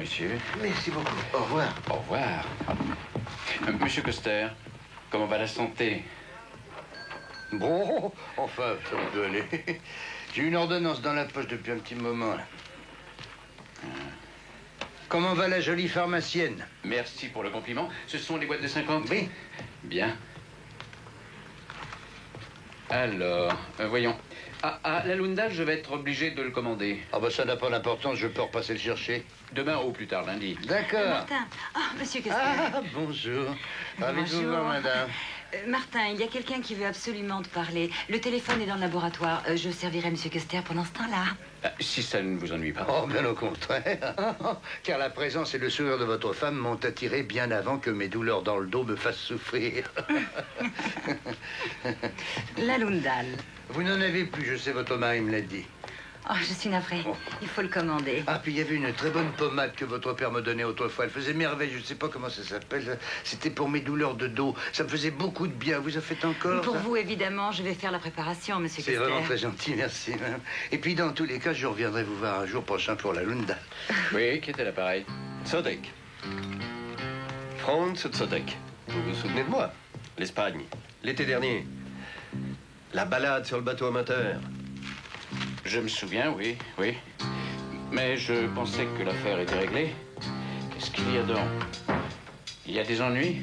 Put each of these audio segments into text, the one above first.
monsieur. Merci beaucoup. Au revoir. Au revoir. Monsieur Coster, comment va la santé? Bon, enfin, ça peut aller. J'ai une ordonnance dans la poche depuis un petit moment, là. Comment va la jolie pharmacienne? Merci pour le compliment. Ce sont les boîtes de 50? Oui. Bien. Alors, voyons. À la Lundal, je vais être obligé de le commander. Ah bah ça n'a pas d'importance, je peux repasser le chercher. Demain au plus tard lundi. D'accord. Martin. Oh, monsieur Coster. Ah, bonjour. Ravi de vous voir, madame. Martin, il y a quelqu'un qui veut absolument te parler. Le téléphone est dans le laboratoire. Je servirai monsieur Coster pendant ce temps-là. Si ça ne vous ennuie pas. Oh, bien au contraire. Car la présence et le sourire de votre femme m'ont attiré bien avant que mes douleurs dans le dos me fassent souffrir. La Lundal. Vous n'en avez plus, je sais, votre mari me l'a dit. Oh, je suis navrée. Oh. Il faut le commander. Ah, puis il y avait une très bonne pommade que votre père me donnait autrefois. Elle faisait merveille, je ne sais pas comment ça s'appelle. C'était pour mes douleurs de dos. Ça me faisait beaucoup de bien. Vous en faites encore? Pour ça? vous, évidemment, je vais faire la préparation, monsieur Coster. C'est vraiment très gentil, merci. Et puis, dans tous les cas, je reviendrai vous voir un jour prochain pour la Lunda. Oui, qui était l'appareil? Sodek. Franz Sodek. Vous vous souvenez de moi? L'Espagne. L'été dernier. La balade sur le bateau amateur. Je me souviens, oui, oui. Mais je pensais que l'affaire était réglée. Qu'est-ce qu'il y a donc? Il y a des ennuis?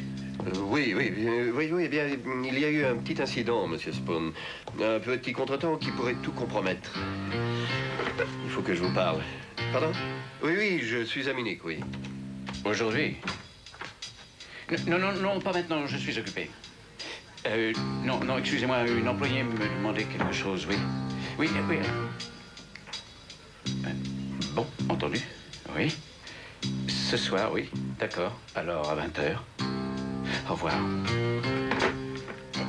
Oui, eh bien, il y a eu un petit incident, monsieur Spoon. Un petit contretemps qui pourrait tout compromettre. Il faut que je vous parle. Pardon? Oui, je suis à Munich, oui. Aujourd'hui? Non, pas maintenant, je suis occupé. Non, excusez-moi, une employée me demandait quelque chose, oui. Oui. Bon, entendu. Oui. Ce soir, oui. D'accord. Alors, à 20h. Au revoir.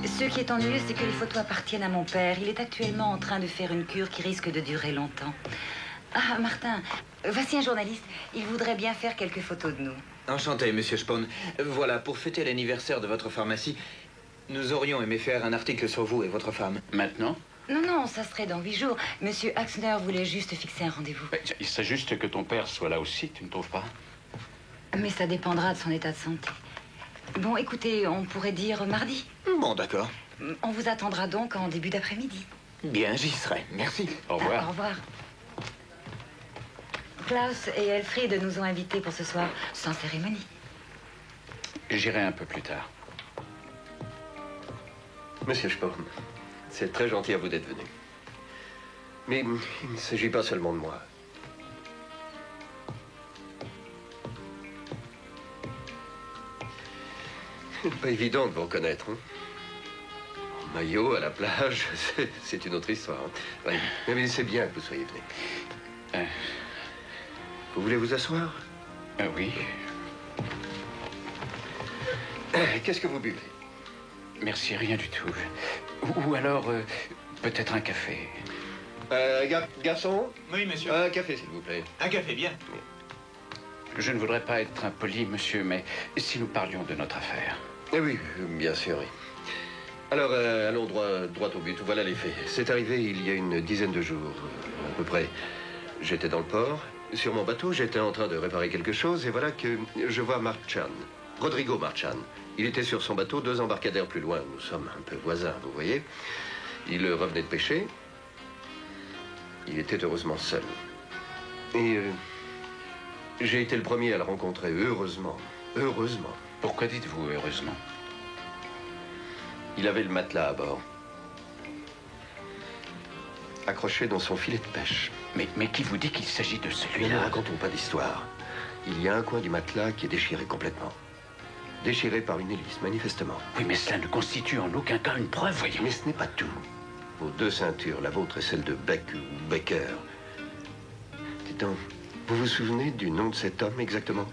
Ce qui est ennuyeux, c'est que les photos appartiennent à mon père. Il est actuellement en train de faire une cure qui risque de durer longtemps. Ah, Martin, voici un journaliste. Il voudrait bien faire quelques photos de nous. Enchanté, monsieur Spohn. Voilà, pour fêter l'anniversaire de votre pharmacie, nous aurions aimé faire un article sur vous et votre femme. Maintenant? Non, ça serait dans 8 jours. Monsieur Axner voulait juste fixer un rendez-vous. Il serait juste que ton père soit là aussi, tu ne trouves pas? Mais ça dépendra de son état de santé. Bon, écoutez, on pourrait dire mardi. Bon, d'accord. On vous attendra donc en début d'après-midi. Bien, j'y serai. Merci. Au revoir. Au revoir. Klaus et Elfried nous ont invités pour ce soir, sans cérémonie. J'irai un peu plus tard. Monsieur Spohn, c'est très gentil à vous d'être venu. Mais il ne s'agit pas seulement de moi. Pas évident de vous reconnaître. Hein? En maillot, à la plage, c'est une autre histoire. Hein? Ouais. Mais c'est bien que vous soyez venu. Vous voulez vous asseoir? Oui. Qu'est-ce que vous buvez? Merci, rien du tout. Ou alors, peut-être un café. Garçon? Oui, monsieur. Un café, s'il vous plaît. Un café, bien. Je ne voudrais pas être impoli, monsieur, mais si nous parlions de notre affaire. Eh oui, bien sûr, oui. Alors, allons droit au but. Voilà les faits. C'est arrivé il y a une dizaine de jours, à peu près. J'étais dans le port. Sur mon bateau, j'étais en train de réparer quelque chose, et voilà que je vois Marchan. Rodrigo Marchan. Il était sur son bateau 2 embarcadères plus loin. Nous sommes un peu voisins, vous voyez. Il revenait de pêcher. Il était heureusement seul. Et j'ai été le premier à le rencontrer, heureusement. Heureusement. Pourquoi dites-vous heureusement? Il avait le matelas à bord. Accroché dans son filet de pêche. Mais qui vous dit qu'il s'agit de Ne celui-là? racontons pas d'histoire. Il y a un coin du matelas qui est déchiré complètement. Déchiré par une hélice, manifestement. Oui, mais cela ne constitue en aucun cas une preuve, voyez. Mais ce n'est pas tout. Vos 2 ceintures, la vôtre et celle de Beck ou Becker. Dites donc, vous vous souvenez du nom de cet homme exactement?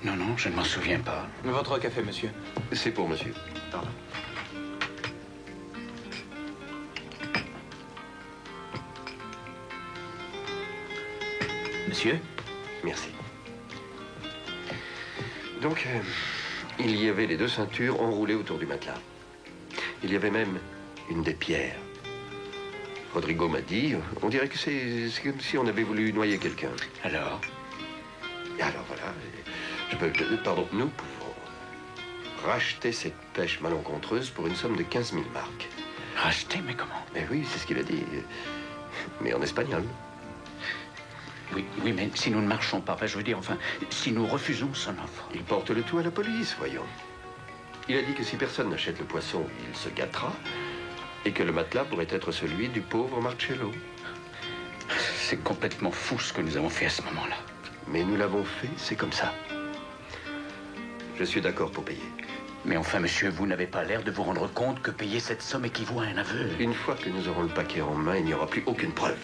Non, je ne m'en souviens pas. Votre café, monsieur. C'est pour monsieur. Pardon. Monsieur? Merci. Donc, il y avait les 2 ceintures enroulées autour du matelas. Il y avait même une des pierres. Rodrigo m'a dit, on dirait que c'est comme si on avait voulu noyer quelqu'un. Alors? Et alors voilà, pardon, nous pouvons racheter cette pêche malencontreuse pour une somme de 15 000 marks. Racheter, mais comment? Mais oui, c'est ce qu'il a dit. Mais en espagnol. Oui, mais si nous ne marchons pas, je veux dire, enfin, si nous refusons son offre. Il porte le tout à la police, voyons. Il a dit que si personne n'achète le poisson, il se gâtera. Et que le matelas pourrait être celui du pauvre Marcello. C'est complètement fou ce que nous avons fait à ce moment-là. Mais nous l'avons fait, c'est comme ça. Je suis d'accord pour payer. Mais enfin, monsieur, vous n'avez pas l'air de vous rendre compte que payer cette somme équivaut à un aveu. Une fois que nous aurons le paquet en main, il n'y aura plus aucune preuve.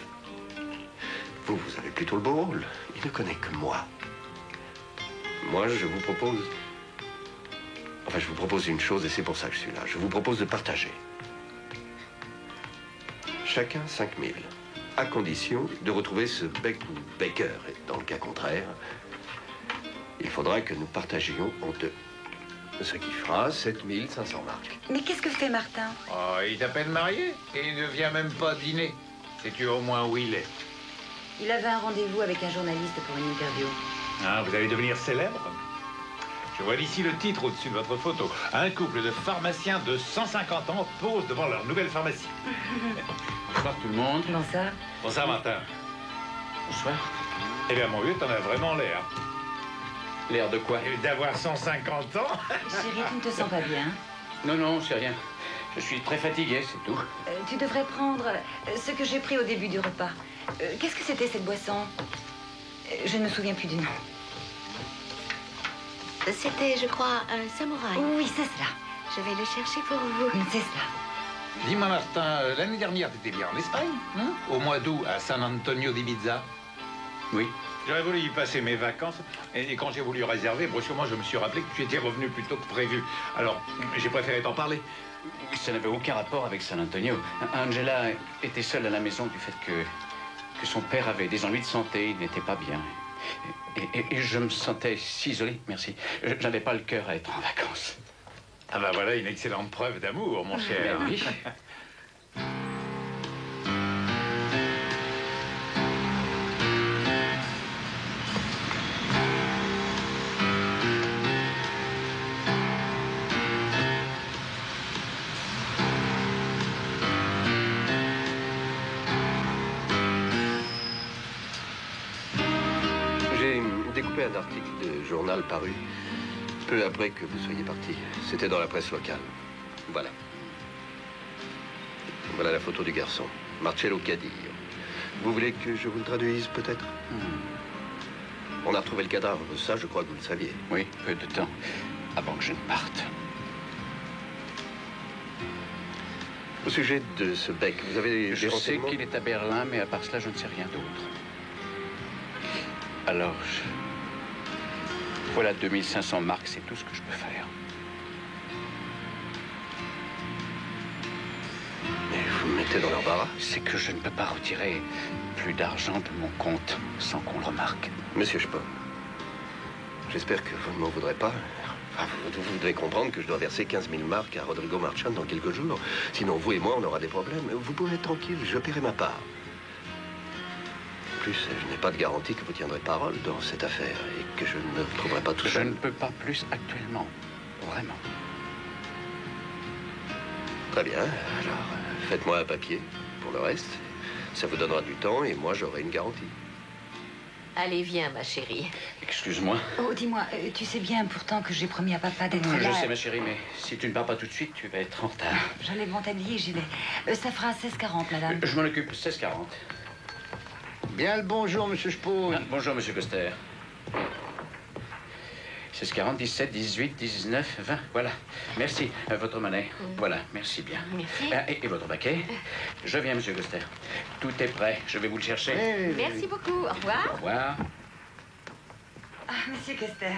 Vous avez plutôt le beau rôle. Il ne connaît que moi. Moi, je vous propose... Enfin, je vous propose une chose et c'est pour ça que je suis là. Je vous propose de partager. Chacun 5 000. À condition de retrouver ce Beck ou Baker. Et dans le cas contraire, il faudra que nous partagions en deux. Ce qui fera 7 500 marks. Mais qu'est-ce que fait Martin? Oh, il est à peine marié et il ne vient même pas dîner. Sais-tu au moins où il est? Il avait un rendez-vous avec un journaliste pour une interview. Ah, vous allez devenir célèbre? Je vois ici le titre au-dessus de votre photo. Un couple de pharmaciens de 150 ans pose devant leur nouvelle pharmacie. Bonsoir tout le monde. Bonsoir. Bonsoir, Martin. Bonsoir. Eh bien, mon vieux, t'en as vraiment l'air. L'air de quoi? D'avoir 150 ans? Chérie, tu ne te sens pas bien? Non, c'est rien. Je suis très fatigué, c'est tout. Tu devrais prendre ce que j'ai pris au début du repas. Qu'est-ce que c'était cette boisson? Je ne me souviens plus du nom. C'était, je crois, un samouraï. Oui, c'est cela. Je vais le chercher pour vous. C'est cela. Dis-moi, Martin, l'année dernière, t'étais bien en Espagne, hein? Au mois d'août, à San Antonio d'Ibiza. Oui. J'aurais voulu y passer mes vacances, et quand j'ai voulu réserver, brusquement, je me suis rappelé que tu étais revenu plus tôt que prévu. Alors, j'ai préféré t'en parler. Ça n'avait aucun rapport avec San Antonio. Angela était seule à la maison du fait que son père avait des ennuis de santé, il n'était pas bien. Et je me sentais si isolé, merci. Je n'avais pas le cœur à être en vacances. Ah bah voilà une excellente preuve d'amour, mon cher. Ben oui. J'ai découpé un article de journal paru peu après que vous soyez parti. C'était dans la presse locale. Voilà. Voilà la photo du garçon. Marcello Cadir. Vous voulez que je vous le traduise, peut-être? On a retrouvé le cadavre. Ça, je crois que vous le saviez. Oui, peu de temps avant que je ne parte. Au sujet de ce bec, vous avez Je des sais renseignements? qu'il est à Berlin, mais à part cela, je ne sais rien d'autre. Alors, voilà 2500 marks, c'est tout ce que je peux faire. Mais vous me mettez dans l'embarras. C'est que je ne peux pas retirer plus d'argent de mon compte sans qu'on le remarque. Monsieur Spohn, j'espère que vous ne m'en voudrez pas. Enfin, vous devez comprendre que je dois verser 15 000 marks à Rodrigo Marchand dans quelques jours. Sinon, vous et moi, on aura des problèmes. Vous pouvez être tranquille, je paierai ma part. En plus, je n'ai pas de garantie que vous tiendrez parole dans cette affaire et que je ne me retrouverai pas tout Je seul. ne peux pas plus actuellement. Vraiment. Très bien. Alors, faites-moi un papier pour le reste. Ça vous donnera du temps et moi, j'aurai une garantie. Allez, viens, ma chérie. Excuse-moi. Oh, dis-moi, tu sais bien pourtant que j'ai promis à papa d'être Je là. sais, ma chérie, mais si tu ne pars pas tout de suite, tu vas être en retard. J'enlève mon tablier, j'y vais. Ça fera 16,40, madame. Je m'en occupe, 16,40. Bien le bonjour, monsieur Spohn. Ah, bonjour, monsieur Coster. 16,40, 17, 18, 19, 20. Voilà. Merci. Votre monnaie. Voilà. Merci bien. Merci. Et votre paquet? Je viens, monsieur Coster. Tout est prêt. Je vais vous le chercher. Merci beaucoup. Au revoir. Au revoir. Ah, monsieur Custer,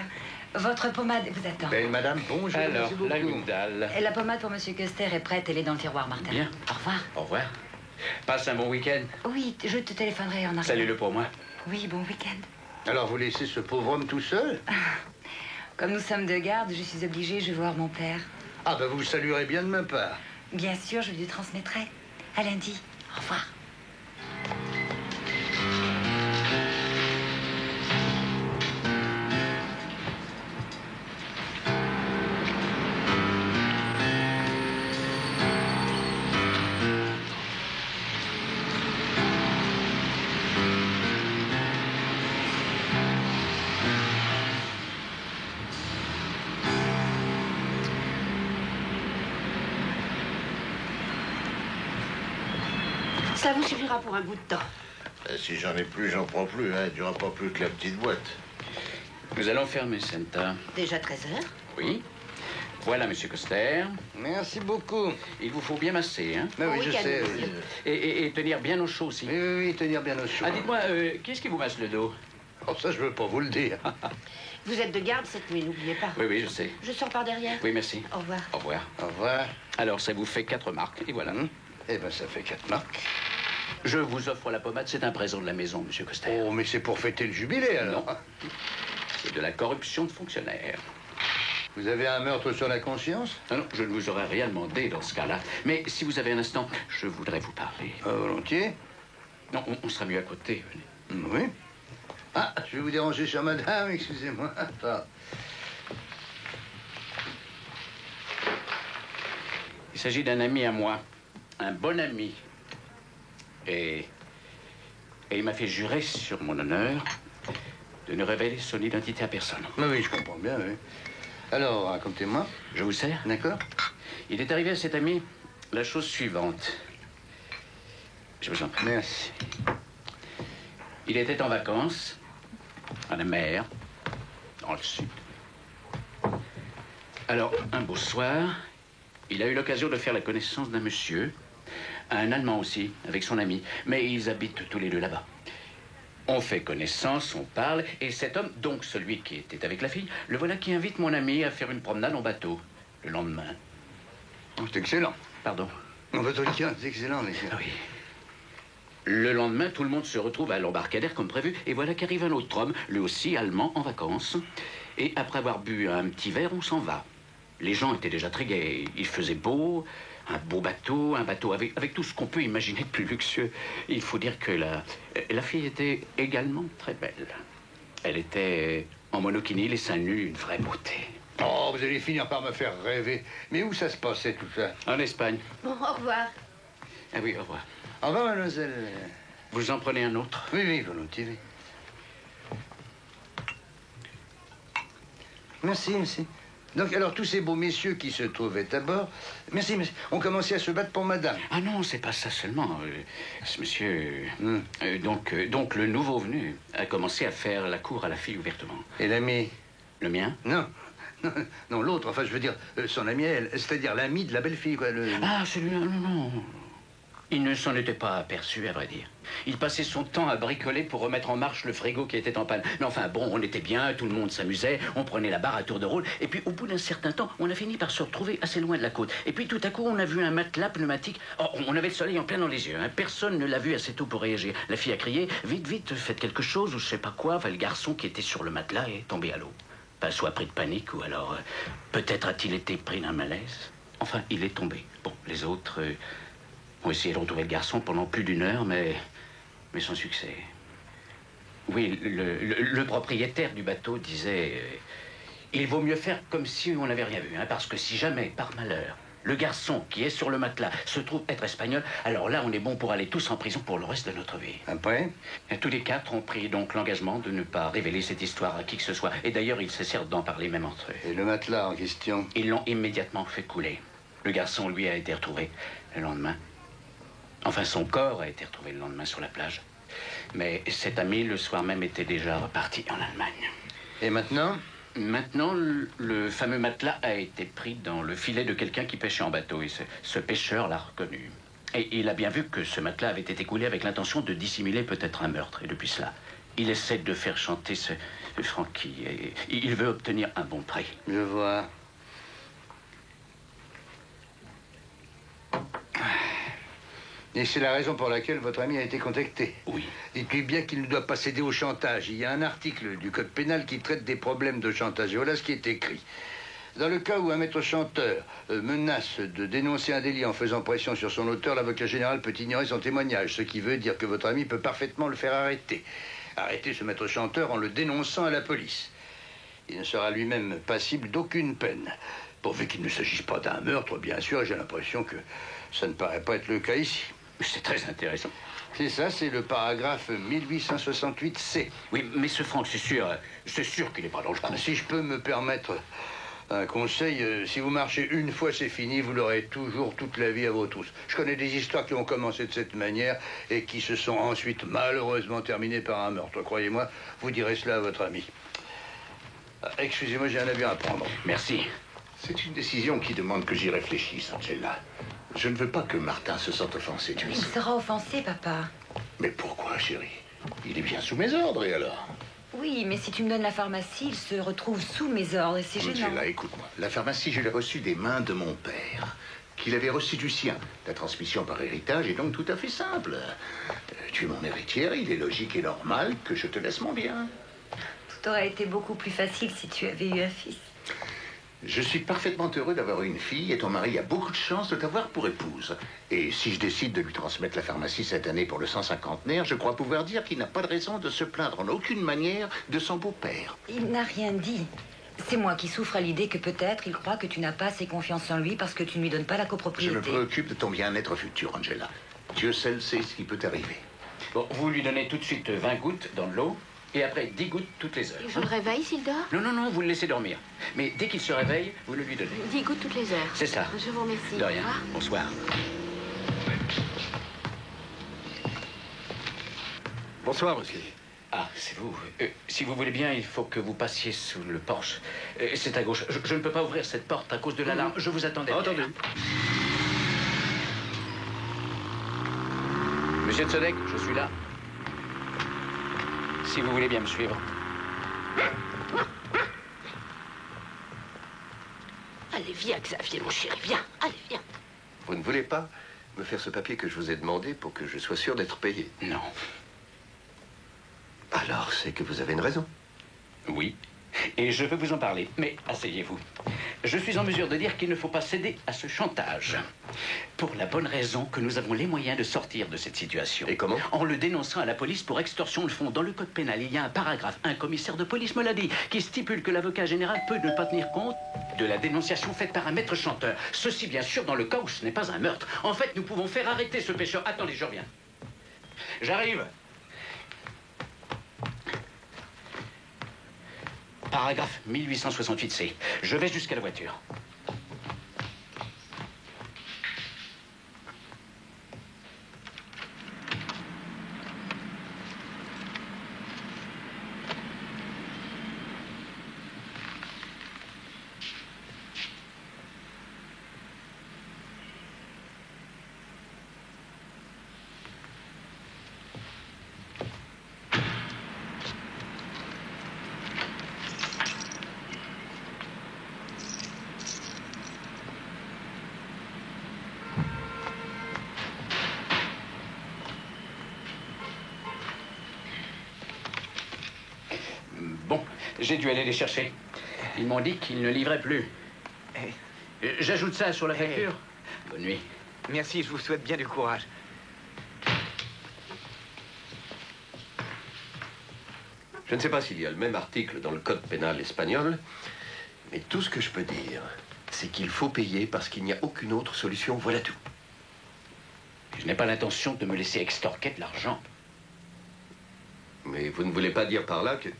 votre pommade vous attend. Ben, madame, bonjour. Alors, merci beaucoup. la Gundal. Et la pommade pour monsieur Custer est prête, elle est dans le tiroir, Martin. Bien. Au revoir. Au revoir. Passe un bon week-end. Oui, je te téléphonerai en arrivant. Salut-le pour moi. Oui, bon week-end. Alors, vous laissez ce pauvre homme tout seul? Comme nous sommes de garde, je suis obligée, je vais voir mon père. Ah, ben, vous le saluerez bien de ma part. Bien sûr, je lui transmettrai. À lundi. Au revoir. Ça vous suffira pour un bout de temps. Si j'en ai plus, j'en prends plus. Hein. Il n'y aura pas plus que la petite boîte. Nous allons fermer, Senta. Déjà 13 heures. Oui. Voilà, monsieur Coster. Merci beaucoup. Il vous faut bien masser, hein? Mais oui, Oui, je calme, sais. monsieur. Et tenir bien au chaud aussi. Oui, tenir bien au chaud. Ah, dites-moi, qui est-ce qui vous masse le dos? Oh, ça, je veux pas vous le dire. Vous êtes de garde cette nuit, n'oubliez pas. Oui, je sais. Je sors par derrière. Oui, merci. Au revoir. Au revoir. Au revoir. Alors, ça vous fait 4 marques, et voilà. Eh ben, ça fait 4 marques. Je vous offre la pommade, c'est un présent de la maison, monsieur Coster. Oh, mais c'est pour fêter le jubilé, alors. Non. C'est de la corruption de fonctionnaires. Vous avez un meurtre sur la conscience? Ah non, je ne vous aurais rien demandé dans ce cas-là. Mais si vous avez un instant, je voudrais vous parler. Volontiers. Non, on sera mieux à côté, venez. Oui. Ah, je vais vous déranger, chère madame, excusez-moi. Attends. Il s'agit d'un ami à moi, un bon ami. Et il m'a fait jurer sur mon honneur de ne révéler son identité à personne. Mais oui, je comprends bien, oui. Alors, racontez-moi. Je vous sers? D'accord. Il est arrivé à cet ami la chose suivante. Je vous en prie. Merci. Il était en vacances, à la mer, dans le sud. Alors, un beau soir, il a eu l'occasion de faire la connaissance d'un monsieur, un Allemand aussi, avec son ami. Mais ils habitent tous les deux là-bas. On fait connaissance, on parle, et cet homme, donc celui qui était avec la fille, le voilà qui invite mon ami à faire une promenade en bateau, le lendemain. Oh, c'est excellent. Pardon. En votre cas, c'est excellent, les gars. Ah oui. Le lendemain, tout le monde se retrouve à l'embarcadère comme prévu, et voilà qu'arrive un autre homme, lui aussi allemand, en vacances. Et après avoir bu un petit verre, on s'en va. Les gens étaient déjà très gais. Il faisait beau, un beau bateau, un bateau avec tout ce qu'on peut imaginer de plus luxueux. Il faut dire que la fille était également très belle. Elle était en monokini, les seins nus, une vraie beauté. Oh, vous allez finir par me faire rêver. Mais où ça se passait, tout ça? En Espagne. Bon, au revoir. Ah oui, au revoir. Au revoir, mademoiselle. Vous en prenez un autre? Oui, oui, volontiers, oui. Merci, merci. Donc, alors, tous ces beaux messieurs qui se trouvaient à bord, merci, ont commencé à se battre pour madame. Ah non, c'est pas ça seulement. Ce monsieur... donc, le nouveau venu a commencé à faire la cour à la fille ouvertement. Et l'ami? Le mien? Non. Non, l'autre, enfin, je veux dire, son ami à elle, c'est-à-dire l'ami de la belle-fille, quoi. Ah, celui-là, non. Il ne s'en était pas aperçu, à vrai dire. Il passait son temps à bricoler pour remettre en marche le frigo qui était en panne. Mais enfin, bon, on était bien, tout le monde s'amusait, on prenait la barre à tour de rôle, et puis au bout d'un certain temps, on a fini par se retrouver assez loin de la côte. Et puis tout à coup, on a vu un matelas pneumatique. Oh, on avait le soleil en plein dans les yeux, hein. Personne ne l'a vu assez tôt pour réagir. La fille a crié, vite, vite, faites quelque chose, ou je sais pas quoi. Enfin, le garçon qui était sur le matelas est tombé à l'eau. Pas soit pris de panique, ou alors, peut-être a-t-il été pris d'un malaise. Enfin, il est tombé. Bon, les autres... ont essayé de retrouver le garçon pendant plus d'1 heure, mais sans succès. Oui, le propriétaire du bateau disait... il vaut mieux faire comme si on n'avait rien vu, hein, parce que si jamais, par malheur, le garçon qui est sur le matelas se trouve être espagnol, alors là, on est bon pour aller tous en prison pour le reste de notre vie. Après? Et tous les 4 ont pris donc l'engagement de ne pas révéler cette histoire à qui que ce soit. Et d'ailleurs, ils cessèrent d'en parler même entre eux. Et le matelas en question? Ils l'ont immédiatement fait couler. Le garçon, lui, a été retrouvé le lendemain. Enfin, son corps a été retrouvé le lendemain sur la plage. Mais cet ami, le soir même, était déjà reparti en Allemagne. Et maintenant? Maintenant, le fameux matelas a été pris dans le filet de quelqu'un qui pêchait en bateau. Et ce pêcheur l'a reconnu. Et il a bien vu que ce matelas avait été coulé avec l'intention de dissimuler peut-être un meurtre. Et depuis cela, il essaie de faire chanter ce Francky. Et il veut obtenir un bon prix. Je vois. Et c'est la raison pour laquelle votre ami a été contacté. Oui. Dites-lui bien qu'il ne doit pas céder au chantage. Il y a un article du Code pénal qui traite des problèmes de chantage. Et voilà ce qui est écrit. Dans le cas où un maître chanteur menace de dénoncer un délit en faisant pression sur son auteur, l'avocat général peut ignorer son témoignage, ce qui veut dire que votre ami peut parfaitement le faire arrêter. Arrêter ce maître chanteur en le dénonçant à la police. Il ne sera lui-même passible d'aucune peine. Pourvu qu'il ne s'agisse pas d'un meurtre, bien sûr, et j'ai l'impression que ça ne paraît pas être le cas ici. C'est très intéressant. C'est ça, c'est le paragraphe 1868C. Oui, mais ce Franck, c'est sûr qu'il n'est pas dans le coup. Si je peux me permettre Un conseil, si vous marchez une fois, c'est fini, vous l'aurez toujours toute la vie à vos trousses. Je connais des histoires qui ont commencé de cette manière et qui se sont ensuite malheureusement terminées par un meurtre. Croyez-moi, vous direz cela à votre ami. Excusez-moi, j'ai un avion à prendre. Merci. C'est une décision qui demande que j'y réfléchisse, Angela. Je ne veux pas que Martin se sente offensé, tu Il sais. sera offensé, papa. Mais pourquoi, chérie? Il est bien sous mes ordres, et alors? Oui, mais si tu me donnes la pharmacie, il se retrouve sous mes ordres et c'est gênant. Angela, écoute-moi. La pharmacie, je l'ai reçue des mains de mon père, qu'il avait reçue du sien. La transmission par héritage est donc tout à fait simple. Tu es mon héritière, il est logique et normal que je te laisse mon bien. Tout aurait été beaucoup plus facile si tu avais eu un fils. Je suis parfaitement heureux d'avoir une fille et ton mari a beaucoup de chance de t'avoir pour épouse. Et si je décide de lui transmettre la pharmacie cette année pour le 150aire, je crois pouvoir dire qu'il n'a pas de raison de se plaindre en aucune manière de son beau-père. Il n'a rien dit. C'est moi qui souffre à l'idée que peut-être il croit que tu n'as pas assez confiance en lui parce que tu ne lui donnes pas la Je copropriété. me préoccupe de ton bien-être futur, Angela. Dieu seul sait ce qui peut t'arriver. Bon, vous lui donnez tout de suite 20 gouttes dans de l'eau, et après 10 gouttes toutes les heures. Je le réveille s'il dort? Non, non, non, vous le laissez dormir. Mais dès qu'il se réveille, vous le lui donnez. 10 gouttes toutes les heures. C'est ça. Je vous remercie. De rien. Au revoir. Bonsoir. Bonsoir, monsieur. Ah, c'est vous. Si vous voulez bien, il faut que vous passiez sous le porche. C'est à gauche. Je ne peux pas ouvrir cette porte à cause de l'alarme. Je vous attendais. Entendu. Monsieur Tzodek, je suis là. Si vous voulez bien me suivre. Allez, viens, Xavier, mon chéri, viens. Allez, viens. Vous ne voulez pas me faire ce papier que je vous ai demandé pour que je sois sûr d'être payé? Non. Alors, c'est que vous avez une raison. Oui. Et je veux vous en parler. Mais asseyez-vous. Je suis en mesure de dire qu'il ne faut pas céder à ce chantage. Pour la bonne raison que nous avons les moyens de sortir de cette situation. Et comment? En le dénonçant à la police pour extorsion de fonds. Dans le code pénal, il y a un paragraphe, un commissaire de police me l'a dit, qui stipule que l'avocat général peut ne pas tenir compte de la dénonciation faite par un maître chanteur. Ceci, bien sûr, dans le cas où ce n'est pas un meurtre. En fait, nous pouvons faire arrêter ce pêcheur. Attendez, je reviens. J'arrive. Paragraphe 1868C. Je vais jusqu'à la voiture. Bon, j'ai dû aller les chercher. Ils m'ont dit qu'ils ne livraient plus. J'ajoute ça sur la facture. Bonne nuit. Merci, je vous souhaite bien du courage. Je ne sais pas s'il y a le même article dans le code pénal espagnol, mais tout ce que je peux dire, c'est qu'il faut payer parce qu'il n'y a aucune autre solution, voilà tout. Je n'ai pas l'intention de me laisser extorquer de l'argent. Mais vous ne voulez pas dire par là que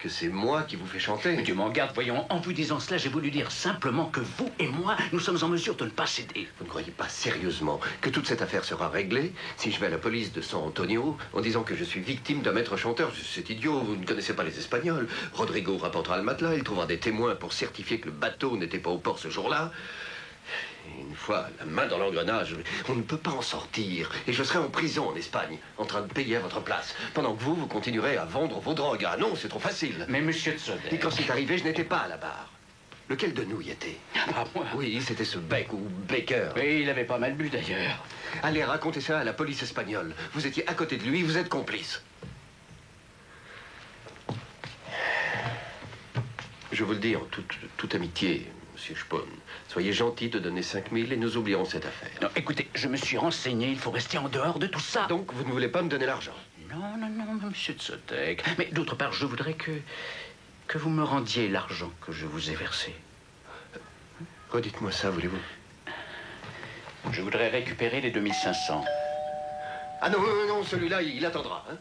c'est moi qui vous fais chanter? Mais Dieu m'en garde, voyons. En vous disant cela, j'ai voulu dire simplement que vous et moi, nous sommes en mesure de ne pas céder. Vous ne croyez pas sérieusement que toute cette affaire sera réglée si je vais à la police de San Antonio en disant que je suis victime d'un maître chanteur? C'est idiot, vous ne connaissez pas les Espagnols. Rodrigo rapportera le matelas, il trouvera des témoins pour certifier que le bateau n'était pas au port ce jour-là. Une fois la main dans l'engrenage, on ne peut pas en sortir. Et je serai en prison en Espagne, en train de payer à votre place, pendant que vous continuerez à vendre vos drogues. Ah non, c'est trop facile. Mais monsieur Tzodek... Et quand c'est arrivé, je n'étais pas à la barre. Lequel de nous y était? Ah, moi? Oui, c'était ce Beck ou Baker. Oui, il avait pas mal bu d'ailleurs. Allez raconter ça à la police espagnole. Vous étiez à côté de lui, vous êtes complice. Je vous le dis en toute amitié, monsieur Spon. Soyez gentil de donner 5 000 et nous oublierons cette affaire. Non, écoutez, je me suis renseigné, il faut rester en dehors de tout ça. Donc, vous ne voulez pas me donner l'argent? Non, non, non, monsieur Tzodek. Mais d'autre part, je voudrais que vous me rendiez l'argent que je vous ai versé. Redites-moi ça, voulez-vous? Je voudrais récupérer les 2500. Ah non, non, non, celui-là, il attendra, hein?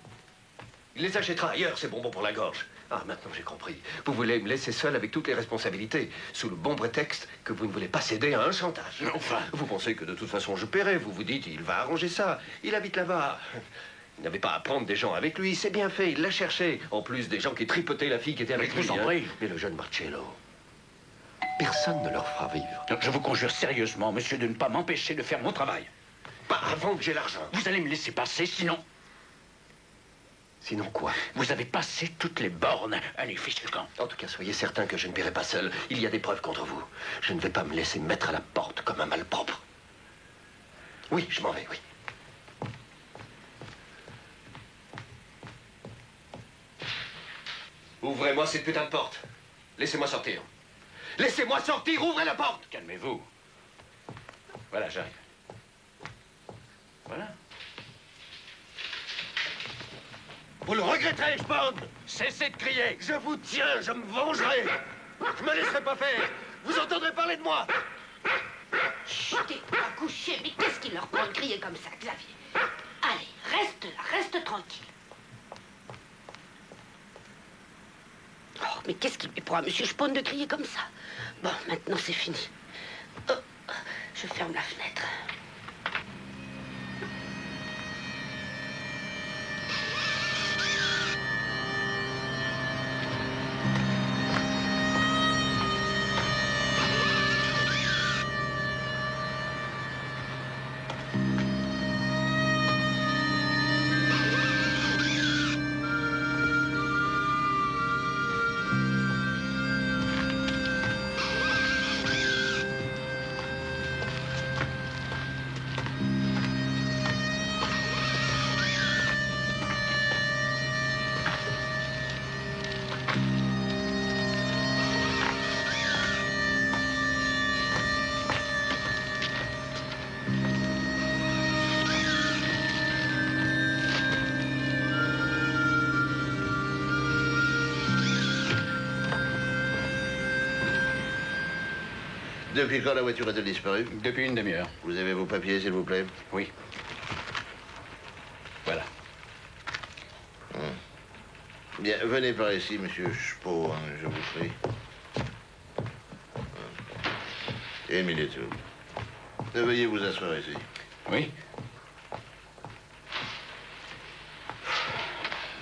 Il les achètera ailleurs, ces bonbons pour la gorge. Ah, maintenant j'ai compris. Vous voulez me laisser seul avec toutes les responsabilités, sous le bon prétexte que vous ne voulez pas céder à un chantage. Mais enfin... Vous pensez que de toute façon je paierai. Vous vous dites, il va arranger ça. Il habite là-bas. Il n'avait pas à prendre des gens avec lui. C'est bien fait, il l'a cherché. En plus des gens qui tripotaient la fille qui était avec lui. Je vous en prie. Mais le jeune Marcello, personne ne leur fera vivre. Je vous conjure sérieusement, monsieur, de ne pas m'empêcher de faire mon travail. Pas avant que j'ai l'argent. Vous allez me laisser passer, sinon... Sinon quoi? Vous avez passé toutes les bornes. Allez, fiche le camp. En tout cas, soyez certain que je ne paierai pas seul. Il y a des preuves contre vous. Je ne vais pas me laisser mettre à la porte comme un malpropre. Oui, je m'en vais, oui. Ouvrez-moi cette putain de porte. Laissez-moi sortir. Laissez-moi sortir, ouvrez la porte. Calmez-vous. Voilà, j'arrive. Voilà. Vous le regretterez, Spond. Cessez de crier. Je vous tiens, je me vengerai. Je me laisserai pas faire. Vous entendrez parler de moi. Chut, t'es pas couché. Mais qu'est-ce qu'il leur prend de crier comme ça, Xavier? Allez, reste là, reste tranquille. Oh, mais qu'est-ce qu'il lui prend à M. Spon de crier comme ça? Bon, maintenant c'est fini. Oh, je ferme la fenêtre. Depuis quand la voiture a-t-elle disparu? Depuis une demi-heure. Vous avez vos papiers, s'il vous plaît? Oui. Voilà. Bien, venez par ici, monsieur Spon, je vous prie. Une minute, s'il vous plaît. Veuillez vous asseoir ici. Oui.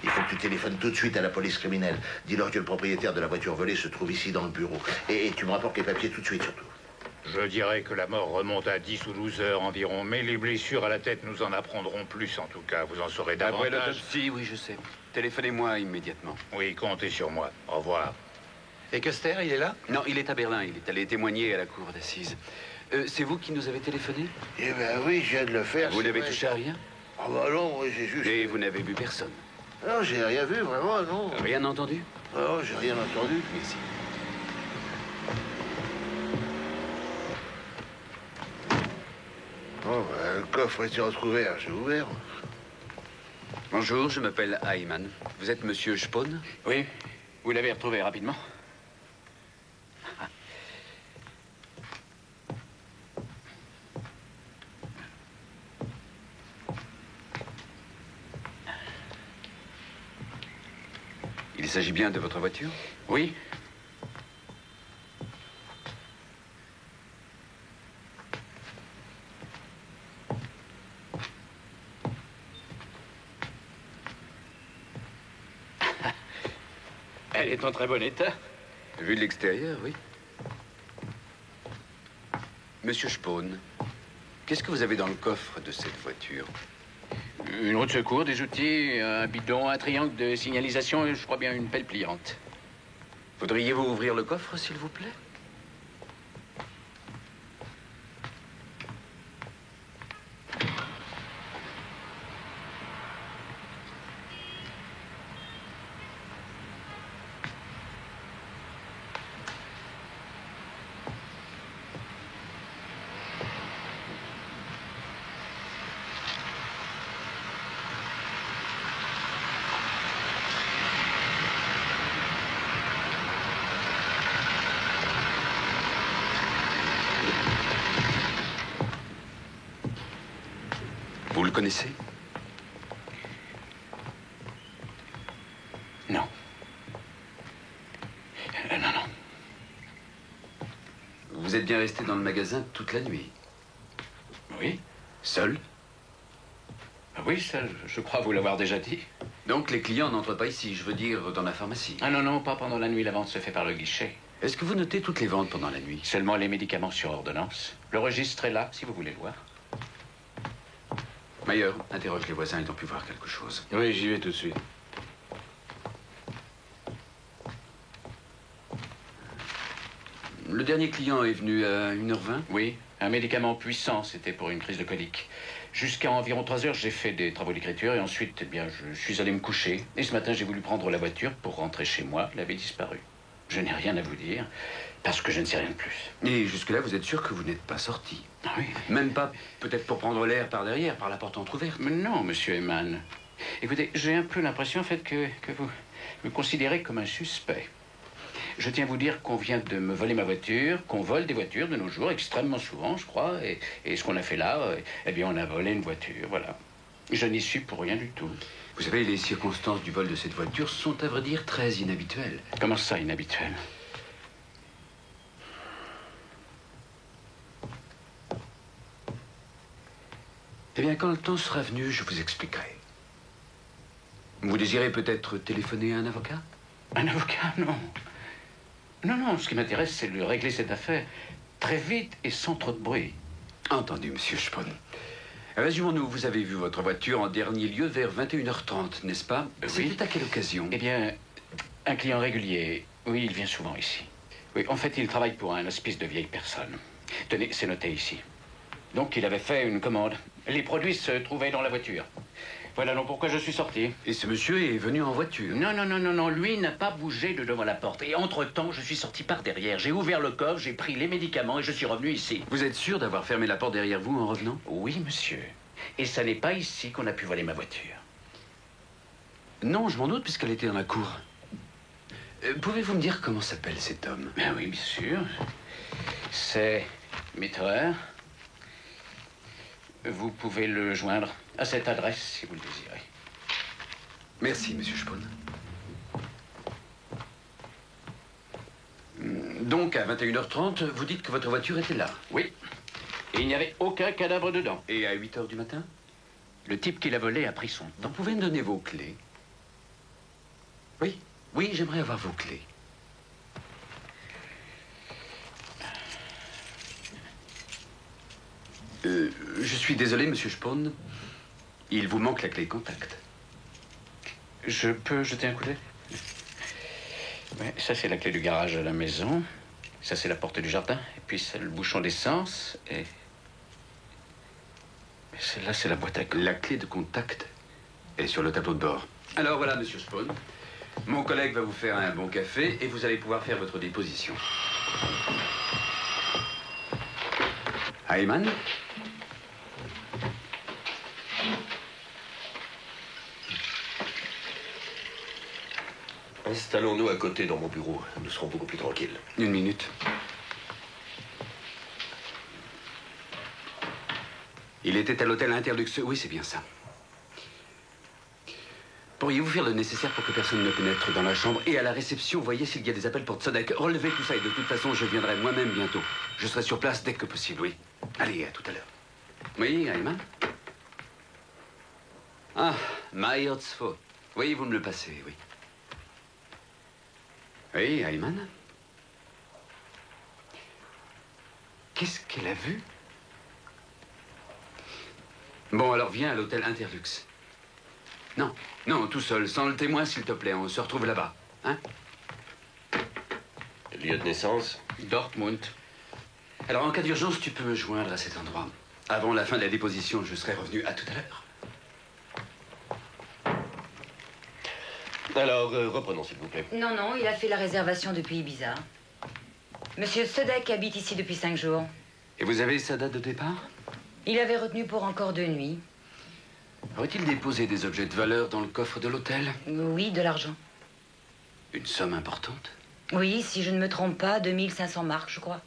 Il faut que tu téléphones tout de suite à la police criminelle. Dis-leur que le propriétaire de la voiture volée se trouve ici dans le bureau. Et tu me rapportes les papiers tout de suite, surtout. Je dirais que la mort remonte à 10 ou 12 heures environ, mais les blessures à la tête nous en apprendront plus en tout cas. Vous en saurez Après davantage. l'autopsie, oui, je sais. Téléphonez-moi immédiatement. Oui, comptez sur moi. Au revoir. Et Custer, il est là? Non, il est à Berlin. Il est allé témoigner à la cour d'assises. C'est vous qui nous avez téléphoné? Eh ben oui, je viens de le faire. Vous n'avez vrai. touché à rien? Ah bah non, j'ai juste... Et vous n'avez vu personne? Non, j'ai rien vu, vraiment, non. Rien entendu? Non, j'ai rien entendu. Merci. Oh, ben, le coffre était entrouvert, j'ai ouvert. Bonjour, je m'appelle Ayman. Vous êtes monsieur Spon? Oui. Vous l'avez retrouvé rapidement? Il s'agit bien de votre voiture? Oui. Elle est en très bon état. Vu de l'extérieur, oui. Monsieur Spon, qu'est-ce que vous avez dans le coffre de cette voiture? Une roue de secours, des outils, un bidon, un triangle de signalisation et je crois bien une pelle pliante. Voudriez-vous ouvrir le coffre, s'il vous plaît? Vous le connaissez? Vous êtes bien resté dans le magasin toute la nuit? Oui. Seul? Oui, ça, je crois vous l'avoir déjà dit. Donc les clients n'entrent pas ici, je veux dire dans la pharmacie. Ah non, non, pas pendant la nuit. La vente se fait par le guichet. Est-ce que vous notez toutes les ventes pendant la nuit? Seulement les médicaments sur ordonnance. Le registre est là, si vous voulez le voir. Mayer, interroge les voisins, ils ont pu voir quelque chose. Oui, j'y vais tout de suite. Le dernier client est venu à 1h20? Oui, un médicament puissant, c'était pour une crise de colique. Jusqu'à environ 3 heures, j'ai fait des travaux d'écriture et ensuite, eh bien, je suis allé me coucher. Et ce matin, j'ai voulu prendre la voiture pour rentrer chez moi. Elle avait disparu. Je n'ai rien à vous dire parce que je ne sais rien de plus. Et jusque-là, vous êtes sûr que vous n'êtes pas sorti? Ah oui. Même pas peut-être pour prendre l'air par derrière, par la porte entrouverte? Mais non, monsieur Eman. Écoutez, j'ai un peu l'impression, en fait, que vous me considérez comme un suspect. Je tiens à vous dire qu'on vient de me voler ma voiture, qu'on vole des voitures de nos jours, extrêmement souvent, je crois. Et ce qu'on a fait là, eh bien, on a volé une voiture, voilà. Je n'y suis pour rien du tout. Vous savez, les circonstances du vol de cette voiture sont, à vrai dire, très inhabituelles. Comment ça, inhabituelles? Eh bien, quand le temps sera venu, je vous expliquerai. Vous désirez peut-être téléphoner à un avocat? Un avocat, non. Non, non, ce qui m'intéresse, c'est de régler cette affaire très vite et sans trop de bruit. Entendu, monsieur Spohn. Résumons-nous, vous avez vu votre voiture en dernier lieu vers 21h30, n'est-ce pas? Oui. C'était à quelle occasion? Eh bien, un client régulier. Oui, il vient souvent ici. Oui, en fait, il travaille pour un hospice de vieilles personnes. Tenez, c'est noté ici. Donc, il avait fait une commande. Les produits se trouvaient dans la voiture. Voilà donc pourquoi je suis sorti. Et ce monsieur est venu en voiture? Non, non, non, non, non. Lui n'a pas bougé de devant la porte. Et entre-temps, je suis sorti par derrière. J'ai ouvert le coffre, j'ai pris les médicaments et je suis revenu ici. Vous êtes sûr d'avoir fermé la porte derrière vous en revenant? Oui, monsieur. Et ça n'est pas ici qu'on a pu voler ma voiture. Non, je m'en doute puisqu'elle était dans la cour. Pouvez-vous me dire comment s'appelle cet homme? Ben oui, bien sûr. C'est Mitterer. Vous pouvez le joindre à cette adresse si vous le désirez. Merci, monsieur Spohn. Donc, à 21h30, vous dites que votre voiture était là? Oui. Et il n'y avait aucun cadavre dedans. Et à 8h du matin? Le type qui l'a volé a pris son temps. Vous pouvez me donner vos clés? Oui, oui, j'aimerais avoir vos clés. Je suis désolé, monsieur Spohn. Il vous manque la clé contact. Je peux jeter un coup d'œil? Ouais, ça, c'est la clé du garage à la maison. Ça, c'est la porte du jardin. Et puis, c'est le bouchon d'essence. Et celle-là, c'est la boîte à clés. La clé de contact est sur le tableau de bord. Alors voilà, monsieur Spohn. Mon collègue va vous faire un bon café et vous allez pouvoir faire votre déposition. Ayman? Installons-nous à côté dans mon bureau. Nous serons beaucoup plus tranquilles. Une minute. Il était à l'hôtel Interlux. Oui, c'est bien ça. Pourriez-vous faire le nécessaire pour que personne ne pénètre dans la chambre? Et à la réception, voyez s'il y a des appels pour Tzadek. Relevez tout ça et de toute façon, je viendrai moi-même bientôt. Je serai sur place dès que possible, oui. Allez, à tout à l'heure. Oui, Ayman? Ah, Mayertzfo. Oui, vous me le passez, oui. Oui, Ayman? Qu'est-ce qu'elle a vu? Bon, alors viens à l'hôtel Interlux. Non, non, tout seul, sans le témoin, s'il te plaît. On se retrouve là-bas, hein? Lieu de naissance? Dortmund. Alors, en cas d'urgence, tu peux me joindre à cet endroit. Avant la fin de la déposition, je serai revenu. À tout à l'heure. Alors, reprenons, s'il vous plaît. Non, non, il a fait la réservation depuis Ibiza. Monsieur Sodek habite ici depuis 5 jours. Et vous avez sa date de départ? Il avait retenu pour encore 2 nuits. Aurait-il déposé des objets de valeur dans le coffre de l'hôtel? Oui, de l'argent. Une somme importante? Oui, si je ne me trompe pas, 2500 marks, je crois.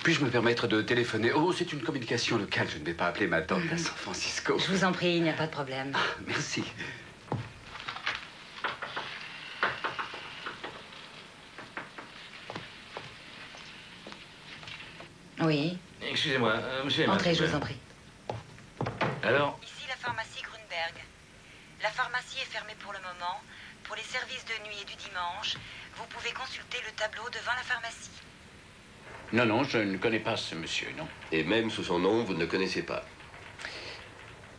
Puis-je me permettre de téléphoner? Oh, c'est une communication locale. Je ne vais pas appeler ma tante à San Francisco. Je vous en prie, il n'y a pas de problème. Ah, merci. Oui. Excusez-moi, monsieur Eman. Entrez, je vous en prie. Alors? Ici la pharmacie Grunberg. La pharmacie est fermée pour le moment. Pour les services de nuit et du dimanche, vous pouvez consulter le tableau devant la pharmacie. Non, non, je ne connais pas ce monsieur, non. Et même sous son nom, vous ne le connaissez pas.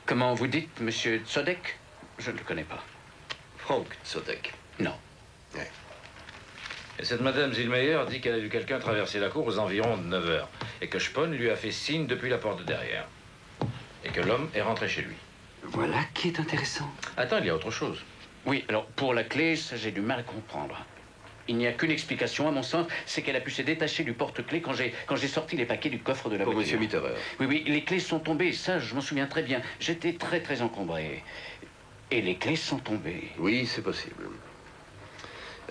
Comment vous dites, monsieur Tzodek? Je ne le connais pas. Frank Tzodek. Non. Ouais. Et cette madame Zillmeyer dit qu'elle a vu quelqu'un traverser la cour aux environs de 9 h et que Spon lui a fait signe depuis la porte de derrière. Et que l'homme est rentré chez lui. Voilà qui est intéressant. Attends, il y a autre chose. Oui, alors pour la clé, ça j'ai du mal à comprendre. Il n'y a qu'une explication, à mon sens, c'est qu'elle a pu se détacher du porte-clés quand j'ai sorti les paquets du coffre de la Pour voiture. monsieur Mitterer. Oui, oui, les clés sont tombées, ça je m'en souviens très bien. J'étais très très encombré. Et les clés sont tombées. Oui, c'est possible.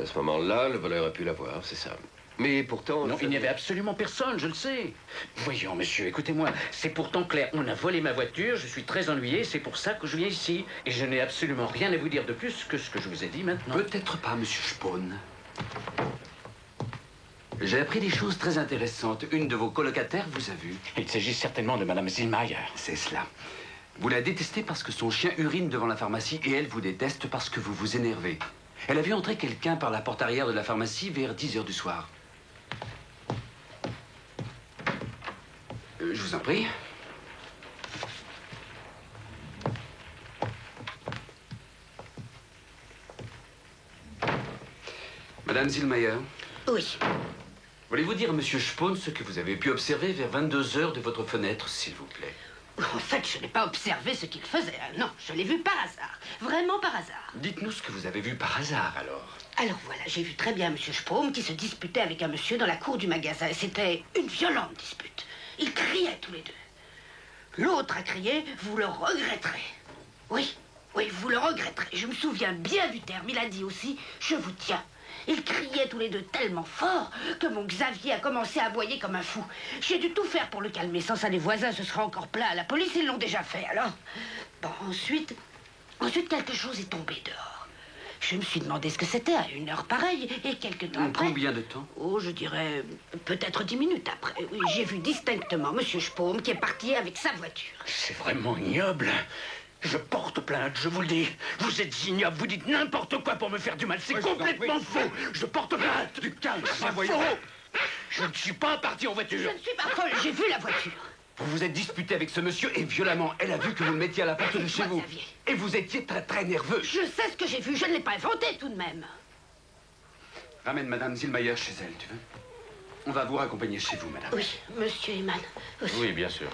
À ce moment-là, le voleur a pu l'avoir, c'est ça. Mais pourtant... Non, il n'y avait absolument personne, je le sais. Voyons, monsieur, écoutez-moi. C'est pourtant clair. On a volé ma voiture, je suis très ennuyé, c'est pour ça que je viens ici. Et je n'ai absolument rien à vous dire de plus que ce que je vous ai dit maintenant. Peut-être pas, monsieur Spon. J'ai appris des choses très intéressantes. Une de vos colocataires vous a vu. Il s'agit certainement de madame Zillmeyer. C'est cela. Vous la détestez parce que son chien urine devant la pharmacie et elle vous déteste parce que vous vous énervez. Elle a vu entrer quelqu'un par la porte arrière de la pharmacie vers 10 h du soir. Je vous en prie. Madame Zillmeyer. Oui. Voulez-vous dire à monsieur Spon ce que vous avez pu observer vers 22 h de votre fenêtre, s'il vous plaît? En fait, je n'ai pas observé ce qu'il faisait. Non, je l'ai vu par hasard. Vraiment par hasard. Dites-nous ce que vous avez vu par hasard, alors. Alors voilà, j'ai vu très bien monsieur Sprome qui se disputait avec un monsieur dans la cour du magasin. C'était une violente dispute. Ils criaient tous les deux. L'autre a crié « Vous le regretterez ». Oui, oui, vous le regretterez. Je me souviens bien du terme. Il a dit aussi « Je vous tiens ». Ils criaient tous les deux tellement fort que mon Xavier a commencé à aboyer comme un fou. J'ai dû tout faire pour le calmer. Sans ça, les voisins se seraient encore plaints à la police. Ils l'ont déjà fait, alors. Bon, ensuite, quelque chose est tombé dehors. Je me suis demandé ce que c'était à une heure pareille. Et quelque temps après... Combien de temps? Oh, je dirais peut-être 10 minutes après. Oui, j'ai vu distinctement monsieur Spaume qui est parti avec sa voiture. C'est vraiment ignoble. Je porte plainte, je vous le dis. Vous êtes ignoble, vous dites n'importe quoi pour me faire du mal. C'est complètement faux. Je porte plainte. Du calme, c'est faux. Je ne suis pas parti en voiture. Je ne suis pas folle, j'ai vu la voiture. Vous vous êtes disputé avec ce monsieur et violemment, elle a vu que vous le mettiez à la porte de chez vous. Xavier. Et vous étiez très très nerveux. Je sais ce que j'ai vu, je ne l'ai pas inventé tout de même. Ramène madame Zillmeyer chez elle, tu veux? On va vous raccompagner chez vous, madame. Oui, monsieur Eman. Oui, bien sûr.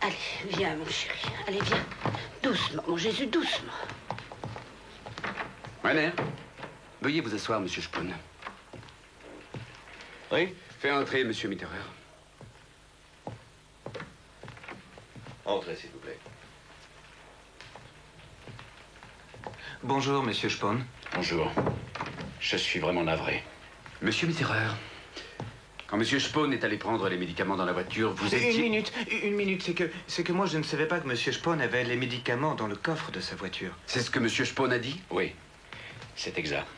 Allez, viens, mon chéri. Allez, viens. Doucement, mon Jésus, doucement. Rainer, veuillez vous asseoir, monsieur Spon. Oui? Fais entrer monsieur Mitterer. Entrez, s'il vous plaît. Bonjour, monsieur Spon. Bonjour. Je suis vraiment navré. Monsieur Mitterer, quand monsieur Spon est allé prendre les médicaments dans la voiture, vous étiez... Une minute, c'est que moi je ne savais pas que monsieur Spon avait les médicaments dans le coffre de sa voiture. C'est ce que monsieur Spon a dit? Oui, c'est exact.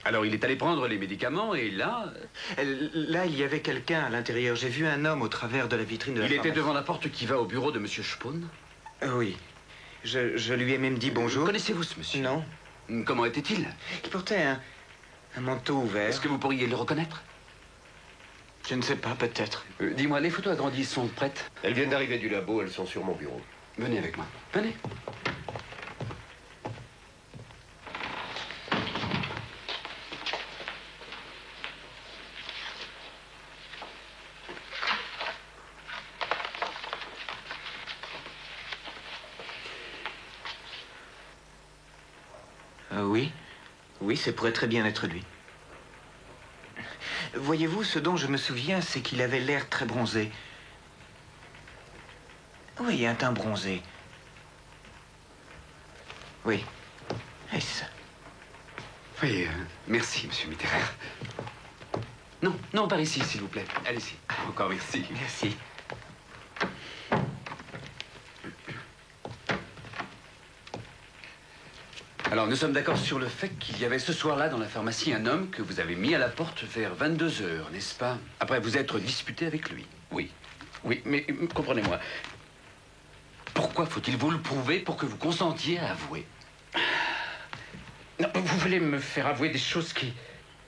Alors il est allé prendre les médicaments et là... Là, il y avait quelqu'un à l'intérieur. J'ai vu un homme au travers de la vitrine de la Il était pharmacie. devant la porte qui va au bureau de monsieur Spon? Oui. Je lui ai même dit bonjour. Connaissez-vous ce monsieur? Non. Comment était-il? Il portait un manteau ouvert. Est-ce que vous pourriez le reconnaître? Je ne sais pas, peut-être. Dis-moi, les photos agrandies sont prêtes? Elles viennent d'arriver du labo, elles sont sur mon bureau. Venez avec moi. Venez. Oui. Oui, ça pourrait très bien être lui. Voyez-vous, ce dont je me souviens, c'est qu'il avait l'air très bronzé. Oui, un teint bronzé. Oui. Et c'est ça. Oui, merci, monsieur Mitterer. Non, non, par ici, s'il vous plaît. Allez-y. Encore merci. Merci. Alors, nous sommes d'accord sur le fait qu'il y avait ce soir-là dans la pharmacie un homme que vous avez mis à la porte vers 22 h, n'est-ce pas? Après vous être disputé avec lui. Oui. Oui, mais comprenez-moi. Pourquoi faut-il vous le prouver pour que vous consentiez à avouer? Non, vous voulez me faire avouer des choses qui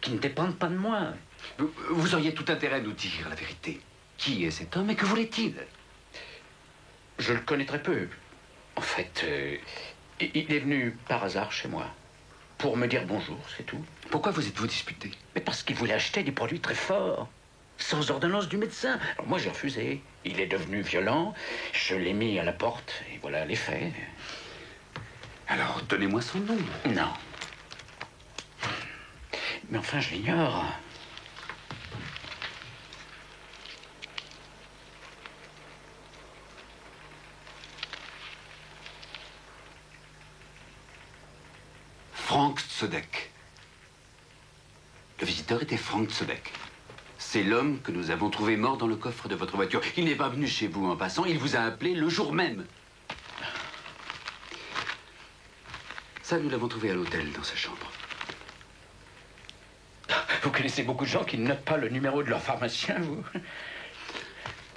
ne dépendent pas de moi. Vous auriez tout intérêt à nous dire la vérité. Qui est cet homme et que voulait-il? Je le connais très peu. En fait, il est venu par hasard chez moi. Pour me dire bonjour, c'est tout. Pourquoi vous êtes-vous disputé? Mais parce qu'il voulait acheter des produits très forts. Sans ordonnance du médecin. Alors moi, j'ai refusé. Il est devenu violent. Je l'ai mis à la porte. Et voilà les faits. Alors, donnez-moi son nom. Non. Mais enfin, je l'ignore. Frank Tzodek. Le visiteur était Frank Tzodek. C'est l'homme que nous avons trouvé mort dans le coffre de votre voiture. Il n'est pas venu chez vous en passant, il vous a appelé le jour même. Ça, nous l'avons trouvé à l'hôtel, dans sa chambre. Vous connaissez beaucoup de gens qui ne notent pas le numéro de leur pharmacien, vous?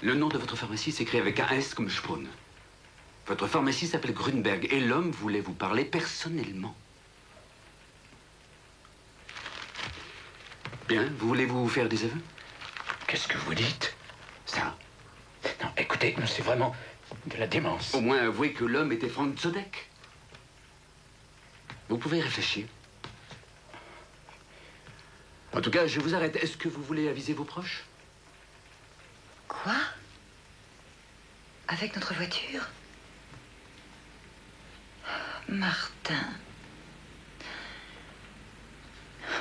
Le nom de votre pharmacie s'écrit avec un S comme Spohn. Votre pharmacie s'appelle Grunberg et l'homme voulait vous parler personnellement. Bien, voulez-vous faire des aveux? Qu'est-ce que vous dites? Ça. Non, écoutez, c'est vraiment de la démence. Au moins avouez que l'homme était Frank Tzodek. Vous pouvez réfléchir. En tout cas, je vous arrête. Est-ce que vous voulez aviser vos proches? Quoi? Avec notre voiture? Martin.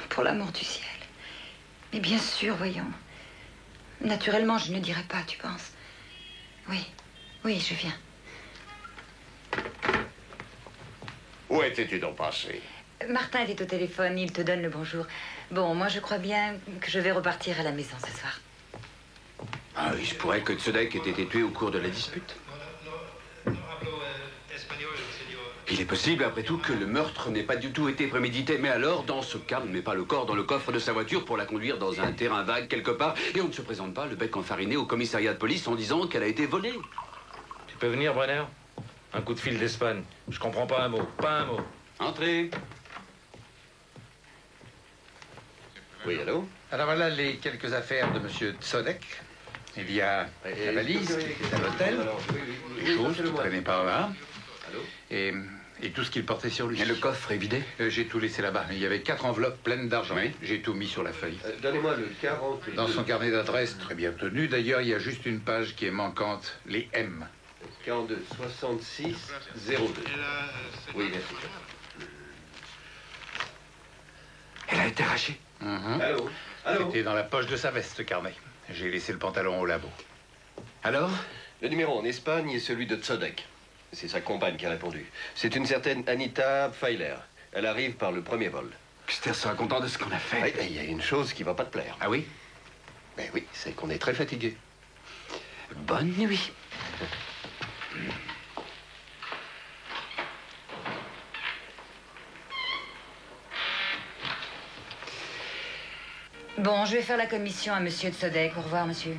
Pour l'amour du ciel. Mais bien sûr, voyons. Naturellement, je ne dirai pas, tu penses? Oui, oui, je viens. Où étais-tu donc passé? Martin était au téléphone, il te donne le bonjour. Bon, moi je crois bien que je vais repartir à la maison ce soir. Ah, il se pourrait que Tzodek ait été tué au cours de la dispute. Il est possible, après tout, que le meurtre n'ait pas du tout été prémédité. Mais alors, dans ce cas, on ne met pas le corps dans le coffre de sa voiture pour la conduire dans un terrain vague quelque part. Et on ne se présente pas le bec enfariné au commissariat de police en disant qu'elle a été volée. Tu peux venir, Brenner? Un coup de fil d'Espagne. Je comprends pas un mot. Pas un mot. Entrez. Oui, allô? Alors voilà les quelques affaires de monsieur Tzodek. Il y a la valise qui était à l'hôtel, les choses qui traînaient par là, et tout ce qu'il portait sur lui. Et le coffre est vidé? J'ai tout laissé là-bas. Il y avait 4 enveloppes pleines d'argent. Oui. J'ai tout mis sur la feuille. Donnez-moi le 42. Dans son carnet d'adresse, très bien tenu. D'ailleurs, il y a juste une page qui est manquante, les M. 42 66 02. Oui, merci. Elle a été arrachée. Allô? Allô? C'était dans la poche de sa veste, ce carnet. J'ai laissé le pantalon au labo. Alors? Le numéro en Espagne est celui de Tzodek. C'est sa compagne qui a répondu. C'est une certaine Anita Pfeiler. Elle arrive par le premier vol. Esther sera content de ce qu'on a fait. Oui, il y a une chose qui va pas te plaire. Ah oui? Ben oui, c'est qu'on est très fatigué. Bonne nuit. Bon, je vais faire la commission à monsieur Tzodek. Au revoir, monsieur.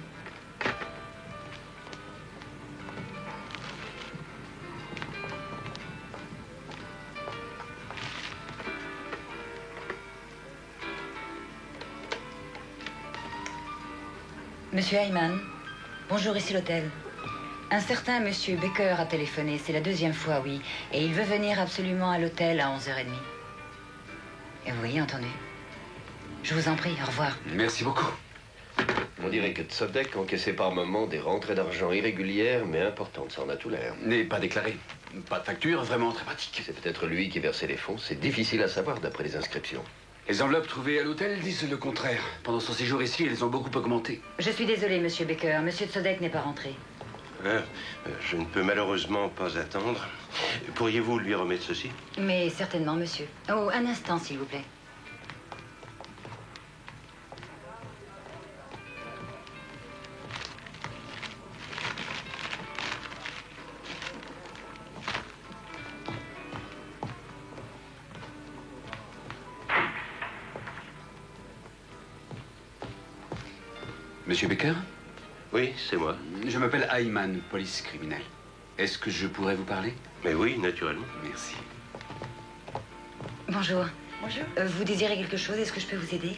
Monsieur Hayman, bonjour, ici l'hôtel. Un certain monsieur Baker a téléphoné, c'est la 2e fois, oui. Et il veut venir absolument à l'hôtel à 11h30. Et vous voyez, entendu? Je vous en prie, au revoir. Merci beaucoup. On dirait que Tzodek encaissait par moments des rentrées d'argent irrégulières, mais importantes, ça en a tout l'air. N'est pas déclaré. Pas de facture, vraiment très pratique. C'est peut-être lui qui versait les fonds, c'est difficile à savoir d'après les inscriptions. Les enveloppes trouvées à l'hôtel disent le contraire. Pendant son séjour ici, elles ont beaucoup augmenté. Je suis désolée, monsieur Baker. Monsieur Tzodek n'est pas rentré. Je ne peux malheureusement pas attendre. Pourriez-vous lui remettre ceci? Mais certainement, monsieur. Oh, un instant, s'il vous plaît. Monsieur Becker? Oui, c'est moi. Je m'appelle Ayman, police criminelle. Est-ce que je pourrais vous parler? Mais oui, naturellement. Merci. Bonjour. Bonjour. Vous désirez quelque chose? Est-ce que je peux vous aider?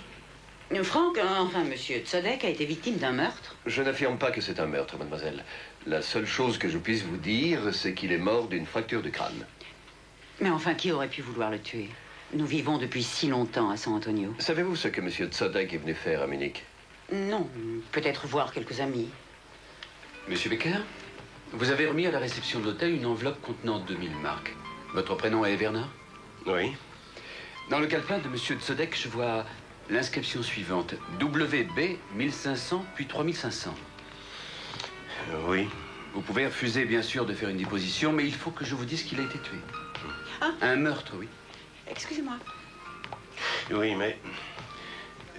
Franck, enfin, monsieur Tzodek a été victime d'un meurtre. Je n'affirme pas que c'est un meurtre, mademoiselle. La seule chose que je puisse vous dire, c'est qu'il est mort d'une fracture de crâne. Mais enfin, qui aurait pu vouloir le tuer? Nous vivons depuis si longtemps à San Antonio. Savez-vous ce que M. Tzodek est venu faire à Munich? Non, peut-être voir quelques amis. Monsieur Becker, vous avez remis à la réception de l'hôtel une enveloppe contenant 2000 marks. Votre prénom est Werner? Oui. Dans le calepin de Monsieur Tzodek, je vois l'inscription suivante. WB 1500 puis 3500. Oui. Vous pouvez refuser, bien sûr, de faire une déposition, mais il faut que je vous dise qu'il a été tué. Ah. Un meurtre, oui. Excusez-moi. Oui, mais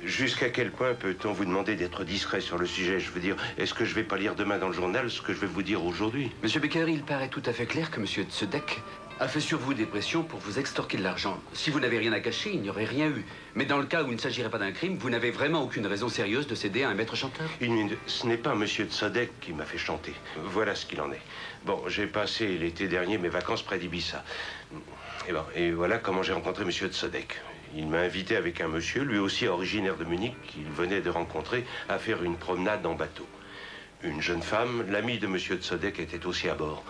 jusqu'à quel point peut-on vous demander d'être discret sur le sujet? Je veux dire, est-ce que je vais pas lire demain dans le journal ce que je vais vous dire aujourd'hui? Monsieur Becker, il paraît tout à fait clair que Monsieur Tzodek a fait sur vous des pressions pour vous extorquer de l'argent. Si vous n'avez rien à cacher, il n'y aurait rien eu. Mais dans le cas où il ne s'agirait pas d'un crime, vous n'avez vraiment aucune raison sérieuse de céder à un maître chanteur? Une minute. Ce n'est pas Monsieur Tzodek qui m'a fait chanter. Voilà ce qu'il en est. Bon, j'ai passé l'été dernier mes vacances près d'Ibiza. Et voilà comment j'ai rencontré Monsieur Tzodek. Il m'a invité avec un monsieur, lui aussi originaire de Munich, qu'il venait de rencontrer, à faire une promenade en bateau. Une jeune femme, l'amie de Monsieur Tzodek, était aussi à bord.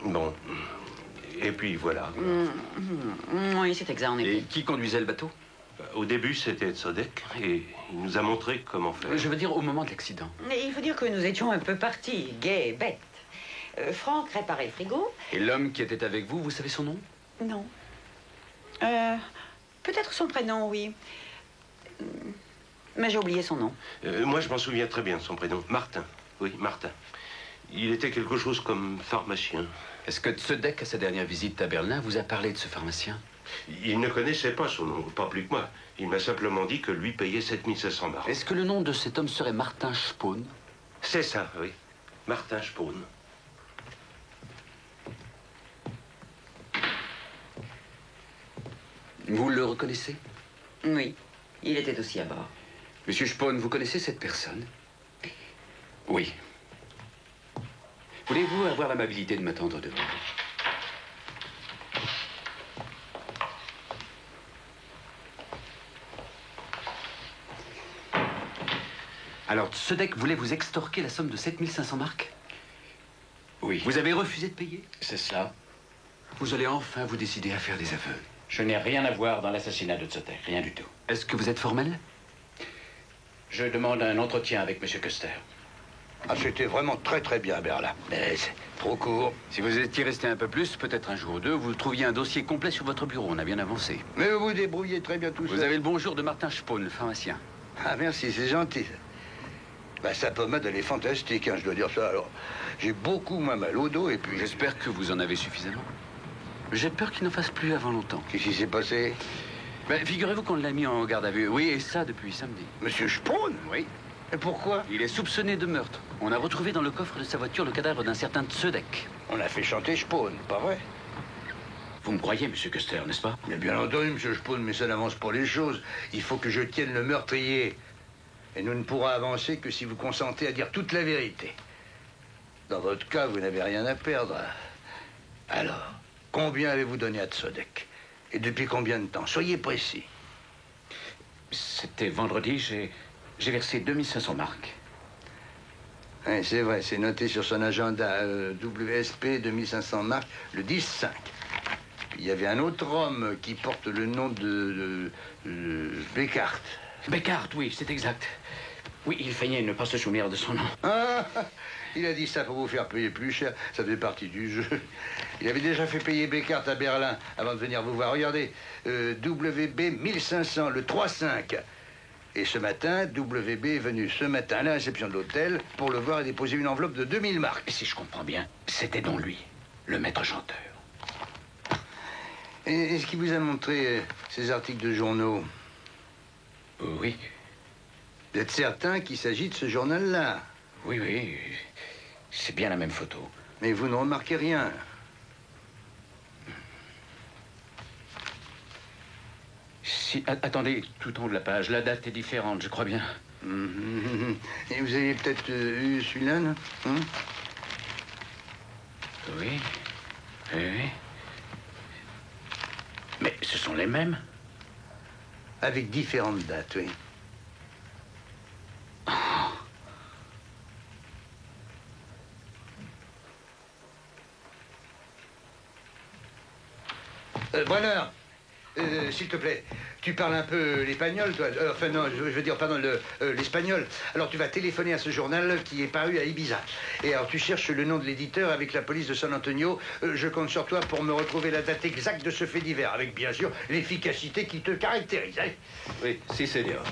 Bon. Et puis voilà. Oui, c'est exact, en effet. Et qui conduisait le bateau? Au début, c'était Tzodek, et il nous a montré comment faire. Je veux dire, au moment de l'accident. Mais il faut dire que nous étions un peu partis, gais, bêtes. Franck réparait le frigo. Et l'homme qui était avec vous, vous savez son nom? Non. Peut-être son prénom, oui. Mais j'ai oublié son nom. Moi, je m'en souviens très bien de son prénom. Martin. Oui, Martin. Il était quelque chose comme pharmacien. Est-ce que Tzodek, à sa dernière visite à Berlin, vous a parlé de ce pharmacien? Il ne connaissait pas son nom, pas plus que moi. Il m'a simplement dit que lui payait 7500 marks. Est-ce que le nom de cet homme serait Martin Spohn? C'est ça, oui. Martin Spohn. Vous le reconnaissez? Oui, il était aussi à bord. Monsieur Spohn, vous connaissez cette personne? Oui. Voulez-vous avoir l'amabilité de m'attendre devant? Alors, Tzodek voulait vous extorquer la somme de 7500 marks? Oui. Vous avez refusé de payer? C'est cela. Vous allez enfin vous décider à faire des aveux. Je n'ai rien à voir dans l'assassinat de Tzodek, rien du tout. Est-ce que vous êtes formel? Je demande un entretien avec M. Custer. Ah, c'était vraiment très très bien, Berlin. Mais c'est trop court. Si vous étiez resté un peu plus, peut-être un jour ou deux, vous trouviez un dossier complet sur votre bureau. On a bien avancé. Mais vous vous débrouillez très bien tout seul. Vous avez le bonjour de Martin Spohn, le pharmacien. Ah, merci, c'est gentil. Bah, sa pommade, elle est fantastique, hein, je dois dire ça. Alors, j'ai beaucoup moins mal au dos et puis... J'espère que vous en avez suffisamment. J'ai peur qu'il n'en fasse plus avant longtemps. Qu'est-ce qui s'est passé? Ben, figurez-vous qu'on l'a mis en garde à vue. Oui, et ça depuis samedi. Monsieur Spohn? Oui. Et pourquoi? Il est soupçonné de meurtre. On a retrouvé dans le coffre de sa voiture le cadavre d'un certain Tzodek. On a fait chanter Spohn, pas vrai? Vous me croyez, M. Custer, n'est-ce pas? Mais bien entendu, monsieur Spohn, mais ça n'avance pas les choses. Il faut que je tienne le meurtrier. Et nous ne pourrons avancer que si vous consentez à dire toute la vérité. Dans votre cas, vous n'avez rien à perdre. Alors, combien avez-vous donné à Tzodek? Et depuis combien de temps? Soyez précis. C'était vendredi, j'ai versé 2500 marks. Oui, c'est vrai, c'est noté sur son agenda. WSP 2500 marks, le 10-5. Il y avait un autre homme qui porte le nom de Beckhardt. Beckhardt, oui, c'est exact. Oui, il feignait ne pas se souvenir de son nom. Ah, il a dit ça pour vous faire payer plus cher. Ça faisait partie du jeu. Il avait déjà fait payer Beckhardt à Berlin avant de venir vous voir. Regardez, WB 1500, le 3-5. Et ce matin, WB est venu ce matin à la réception de l'hôtel pour le voir et déposer une enveloppe de 2000 marks. Et si je comprends bien, c'était donc lui, le maître chanteur. Et est-ce qu'il vous a montré ces articles de journaux? Oui. Vous êtes certain qu'il s'agit de ce journal-là? Oui, oui. C'est bien la même photo. Mais vous ne remarquez rien? Si, attendez, tout en haut de la page, la date est différente, je crois bien. Et vous avez peut-être eu celui-là, non? Oui. Oui. Mais ce sont les mêmes. Avec différentes dates, oui. Brenner, s'il te plaît, tu parles un peu l'espagnol, toi. Enfin, non, je veux dire, pardon, l'espagnol. Alors, tu vas téléphoner à ce journal qui est paru à Ibiza. Et alors, tu cherches le nom de l'éditeur avec la police de San Antonio. Je compte sur toi pour me retrouver la date exacte de ce fait divers, avec, bien sûr, l'efficacité qui te caractérise. Hein? Oui, si, seigneur.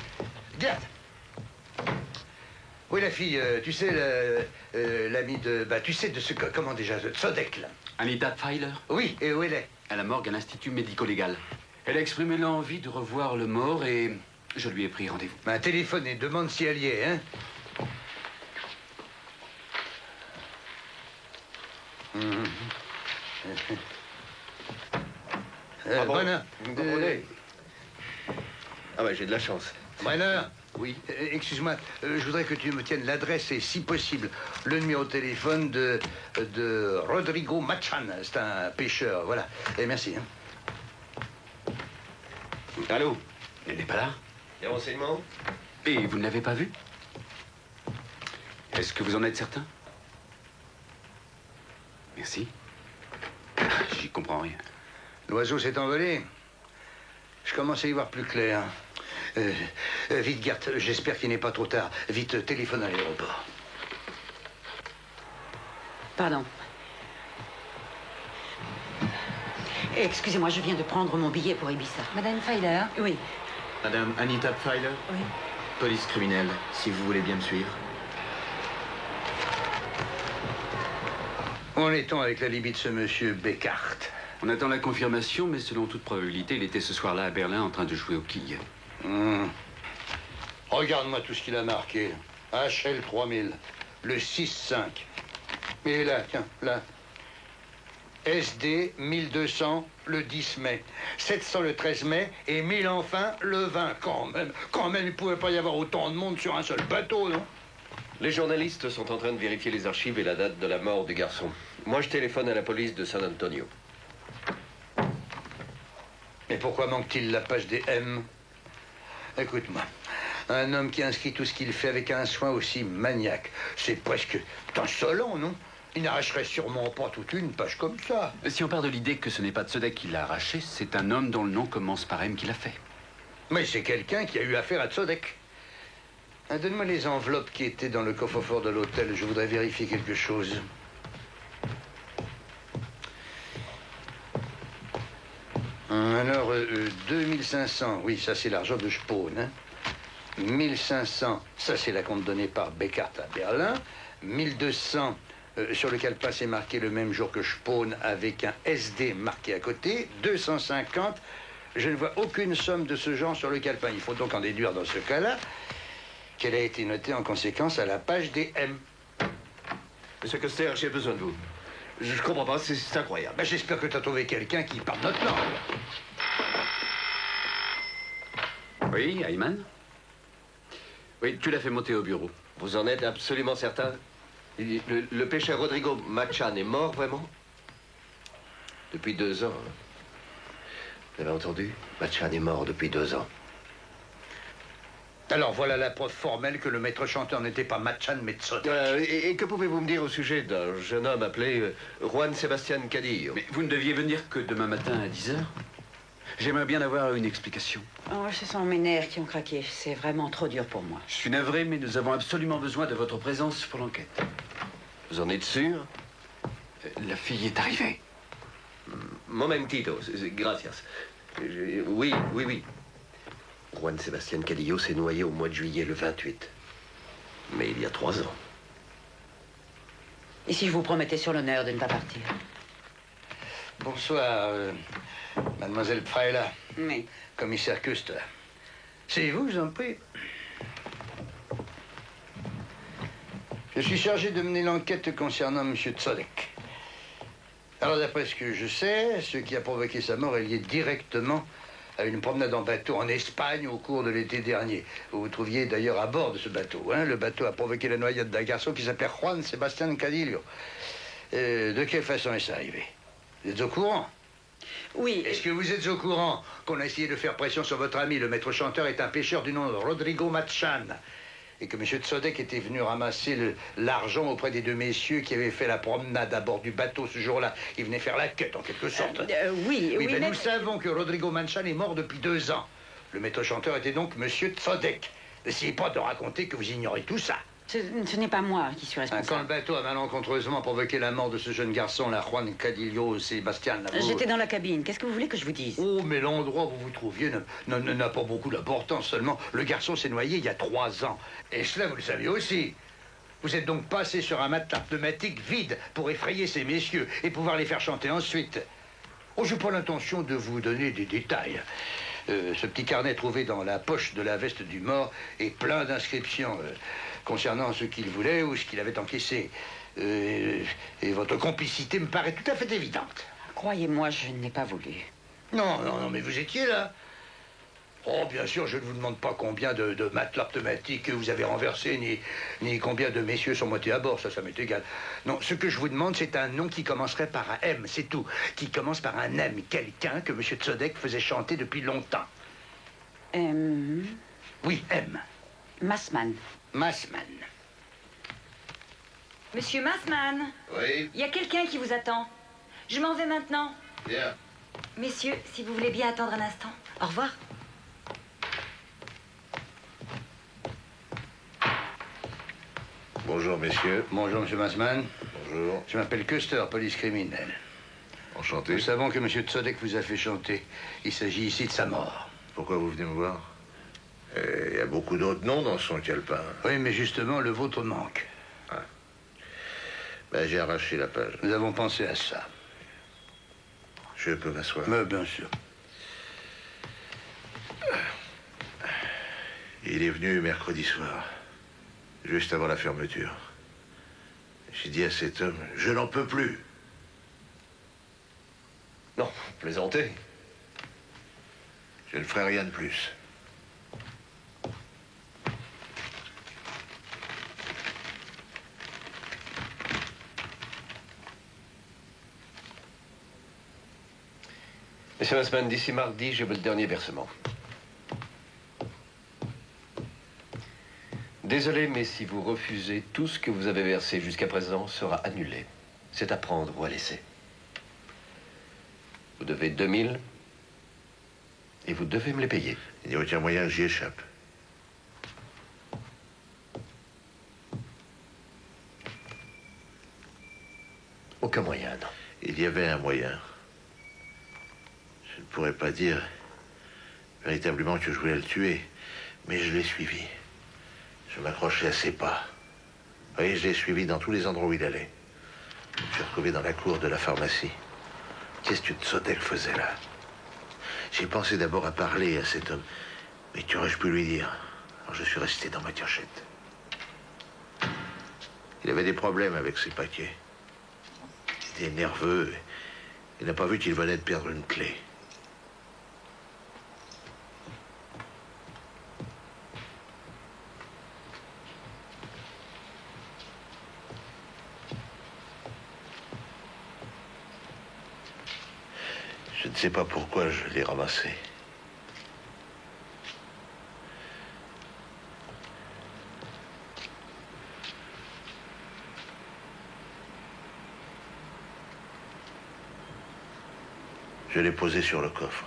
Garde. Oui, la fille, tu sais, l'amie de... Bah, tu sais de ce... Comment déjà? De Tzodek, là. Anita Pfeiler? Oui, et où elle est? À la morgue à l'Institut médico-légal. Elle a exprimé l'envie de revoir le mort et je lui ai pris rendez-vous. Bah, téléphone et demande si elle y est, hein? Ah bon, Brenner, vous me comprenez? Ah ouais, j'ai de la chance. Brenner. Oui. Excuse-moi, je voudrais que tu me tiennes l'adresse et, si possible, le numéro de téléphone de Rodrigo Machan. C'est un pêcheur, voilà. Et merci. Hein. Allô? Elle n'est pas là? Des renseignements? Et vous ne l'avez pas vue? Est-ce que vous en êtes certain? Merci. J'y comprends rien. L'oiseau s'est envolé. Je commence à y voir plus clair. Vite, Gert, j'espère qu'il n'est pas trop tard. Vite, téléphone à l'aéroport. Pardon. Excusez-moi, je viens de prendre mon billet pour Ibiza. Madame Pfeiler? Oui. Madame Anita Pfeiler? Oui. Police criminelle, si vous voulez bien me suivre. Où en est-on avec la Libye de ce monsieur Beckart? On attend la confirmation, mais selon toute probabilité, il était ce soir-là à Berlin en train de jouer aux quilles. Regarde-moi tout ce qu'il a marqué. HL 3000, le 6-5. Et là, tiens, là. SD 1200 le 10 mai, 700 le 13 mai et 1000 enfin le 20. Quand même, il ne pouvait pas y avoir autant de monde sur un seul bateau, non? Les journalistes sont en train de vérifier les archives et la date de la mort du garçon. Moi, je téléphone à la police de San Antonio. Et pourquoi manque-t-il la page des M? Écoute-moi, un homme qui inscrit tout ce qu'il fait avec un soin aussi maniaque, c'est presque insolent, non? Il n'arracherait sûrement pas toute une page comme ça. Si on part de l'idée que ce n'est pas Tzodek qui l'a arraché, c'est un homme dont le nom commence par M qui l'a fait. Mais c'est quelqu'un qui a eu affaire à Tzodek. Donne-moi les enveloppes qui étaient dans le coffre-fort de l'hôtel. Je voudrais vérifier quelque chose. Alors, 2500, oui, ça c'est l'argent de Spohn. Hein. 1500, ça c'est la compte donnée par Beckart à Berlin. 1200, sur le calepin c'est marqué le même jour que Spohn avec un SD marqué à côté. 250, je ne vois aucune somme de ce genre sur le calepin. Il faut donc en déduire dans ce cas-là qu'elle a été notée en conséquence à la page des M. Monsieur Coster, j'ai besoin de vous. Je comprends pas, c'est incroyable. Ben, j'espère que tu as trouvé quelqu'un qui parle notre langue. Oui, Ayman? Oui, tu l'as fait monter au bureau. Vous en êtes absolument certain? Le pêcheur Rodrigo Machan est mort, vraiment? Depuis 2 ans. Vous avez entendu? Machan est mort depuis 2 ans. Alors voilà la preuve formelle que le maître chanteur n'était pas Machan, mais Tzodek. Et que pouvez-vous me dire au sujet d'un jeune homme appelé Juan Sebastián Cadillo? Mais vous ne deviez venir que demain matin à 10h? J'aimerais bien avoir une explication. Oh, ce sont mes nerfs qui ont craqué. C'est vraiment trop dur pour moi. Je suis navré, mais nous avons absolument besoin de votre présence pour l'enquête. Vous en êtes sûr? La fille est arrivée. Momentito, gracias. Oui. Juan Sebastián Cadillo s'est noyé au mois de juillet, le 28. Mais il y a 3 ans. Et si je vous promettais sur l'honneur de ne pas partir? Bonsoir, mademoiselle Pfeiler. Oui. Commissaire Custer. C'est vous, je vous en prie. Je suis chargé de mener l'enquête concernant M. Tzodek. Alors, d'après ce que je sais, ce qui a provoqué sa mort est lié directement à une promenade en bateau en Espagne au cours de l'été dernier. Vous vous trouviez d'ailleurs à bord de ce bateau. Hein? Le bateau a provoqué la noyade d'un garçon qui s'appelait Juan Sebastián Cadillo. De quelle façon est-ce arrivé? Vous êtes au courant? Oui. Est-ce que vous êtes au courant qu'on a essayé de faire pression sur votre ami, le maître chanteur est un pêcheur du nom de Rodrigo Machan, et que M. Tzodek était venu ramasser l'argent auprès des deux messieurs qui avaient fait la promenade à bord du bateau ce jour-là. Ils venaient faire la quête, en quelque sorte. Oui, mais mais... nous savons que Rodrigo Machan est mort depuis 2 ans. Le maître chanteur était donc M. Tzodek. N'essayez pas de raconter que vous ignorez tout ça. Ce n'est pas moi qui suis responsable. Quand le bateau a malencontreusement provoqué la mort de ce jeune garçon, là, Juan Cadillo Sebastián... J'étais dans la cabine. Qu'est-ce que vous voulez que je vous dise? Oh, mais l'endroit où vous vous trouviez n'a pas beaucoup d'importance. Seulement, le garçon s'est noyé il y a 3 ans. Et cela, vous le saviez aussi. Vous êtes donc passé sur un matelas pneumatique vide pour effrayer ces messieurs et pouvoir les faire chanter ensuite. Oh, j'ai pas l'intention de vous donner des détails. Ce petit carnet trouvé dans la poche de la veste du mort est plein d'inscriptions concernant ce qu'il voulait ou ce qu'il avait encaissé. Et votre complicité me paraît tout à fait évidente. Croyez-moi, je n'ai pas voulu. Non, mais vous étiez là. Oh, bien sûr, je ne vous demande pas combien de matelas pneumatiques vous avez renversés, ni combien de messieurs sont montés à bord, ça m'est égal. Non, ce que je vous demande, c'est un nom qui commencerait par un M, c'est tout. Qui commence par un M, quelqu'un que M. Tzodek faisait chanter depuis longtemps. M... Oui, M. Massman. Massman. Monsieur Massman. Oui. Il y a quelqu'un qui vous attend. Je m'en vais maintenant. Bien. Messieurs, si vous voulez bien attendre un instant. Au revoir. Bonjour, messieurs. Bonjour, monsieur Massman. Bonjour. Je m'appelle Custer, police criminelle. Enchanté. Nous savons que monsieur Tzodek vous a fait chanter. Il s'agit ici de sa mort. Pourquoi vous venez me voir? Il y a beaucoup d'autres noms dans son calepin. Oui, mais justement, le vôtre manque. Ah. Ben, j'ai arraché la page. Nous avons pensé à ça. Je peux m'asseoir. Mais bien sûr. Il est venu mercredi soir, juste avant la fermeture. J'ai dit à cet homme, je n'en peux plus. Non, plaisantez. Je ne ferai rien de plus. Monsieur Massman, d'ici mardi, je veux le dernier versement. Désolé, mais si vous refusez, tout ce que vous avez versé jusqu'à présent sera annulé. C'est à prendre ou à laisser. Vous devez 2000 et vous devez me les payer. Il n'y a aucun moyen que j'y échappe. Aucun moyen, non. Il y avait un moyen. Je ne pourrais pas dire véritablement que je voulais le tuer, mais je l'ai suivi. Je m'accrochais à ses pas. Vous voyez, je l'ai suivi dans tous les endroits où il allait. Je me suis retrouvé dans la cour de la pharmacie. Qu'est-ce que Tzodek faisait là? J'ai pensé d'abord à parler à cet homme. Mais qu'aurais-je pu lui dire? Alors je suis resté dans ma cachette. Il avait des problèmes avec ses paquets. Il était nerveux. Il n'a pas vu qu'il venait de perdre une clé. Je ne sais pas pourquoi je l'ai ramassé. Je l'ai posé sur le coffre.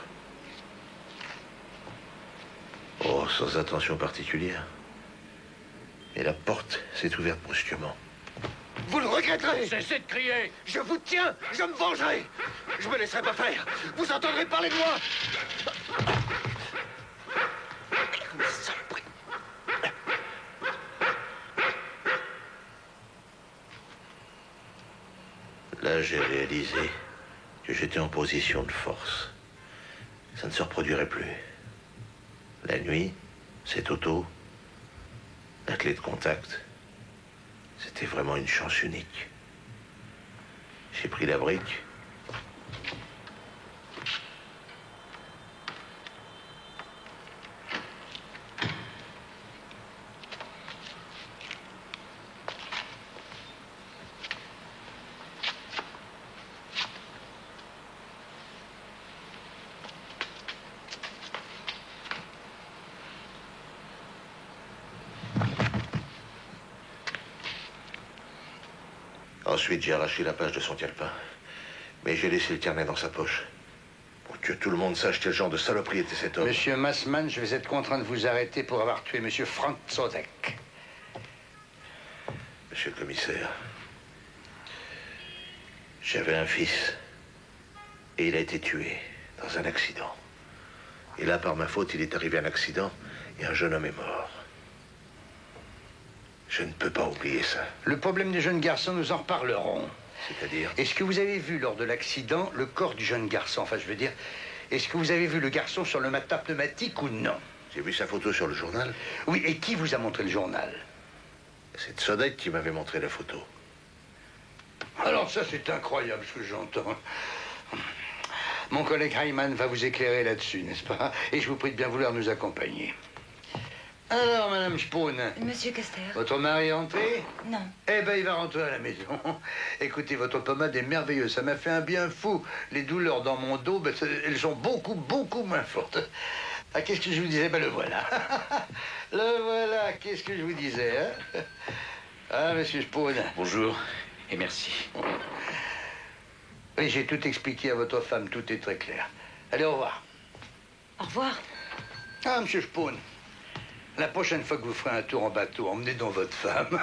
Oh, sans attention particulière. Et la porte s'est ouverte brusquement. Vous le regretterez. Cessez de crier. Je vous tiens. Je me vengerai. Je me laisserai pas faire. Vous entendrez parler de moi. Saloperie. Là, j'ai réalisé que j'étais en position de force. Ça ne se reproduirait plus. La nuit, cette auto, la clé de contact, c'était vraiment une chance unique. J'ai pris la brique. Ensuite, j'ai arraché la page de son tire-pain. Mais j'ai laissé le carnet dans sa poche. Pour que tout le monde sache quel genre de saloperie était cet homme. Monsieur Massman, je vais être contraint de vous arrêter pour avoir tué monsieur Frank Sodek. Monsieur le commissaire, j'avais un fils. Et il a été tué dans un accident. Et là, par ma faute, il est arrivé un accident et un jeune homme est mort. Je ne peux pas oublier ça. Le problème des jeunes garçons, nous en reparlerons. C'est-à-dire? Est-ce que vous avez vu lors de l'accident le corps du jeune garçon? Enfin, je veux dire, est-ce que vous avez vu le garçon sur le matelas pneumatique ou non? J'ai vu sa photo sur le journal. Oui, et qui vous a montré le journal? C'est Sodek qui m'avait montré la photo. Alors ça, c'est incroyable ce que j'entends. Mon collègue Hyman va vous éclairer là-dessus, n'est-ce pas? Et je vous prie de bien vouloir nous accompagner. Alors, Madame Spohn. Monsieur Caster. Votre mari est entré? Non. Eh ben, il va rentrer à la maison. Écoutez, votre pommade est merveilleuse. Ça m'a fait un bien fou. Les douleurs dans mon dos, ben, elles sont beaucoup, beaucoup moins fortes. Ah, qu'est-ce que je vous disais? Ben, le voilà. Le voilà. Qu'est-ce que je vous disais, hein? Ah, monsieur Spohn. Bonjour et merci. Oui, j'ai tout expliqué à votre femme. Tout est très clair. Allez, au revoir. Au revoir. Ah, monsieur Spohn. La prochaine fois que vous ferez un tour en bateau, emmenez donc votre femme.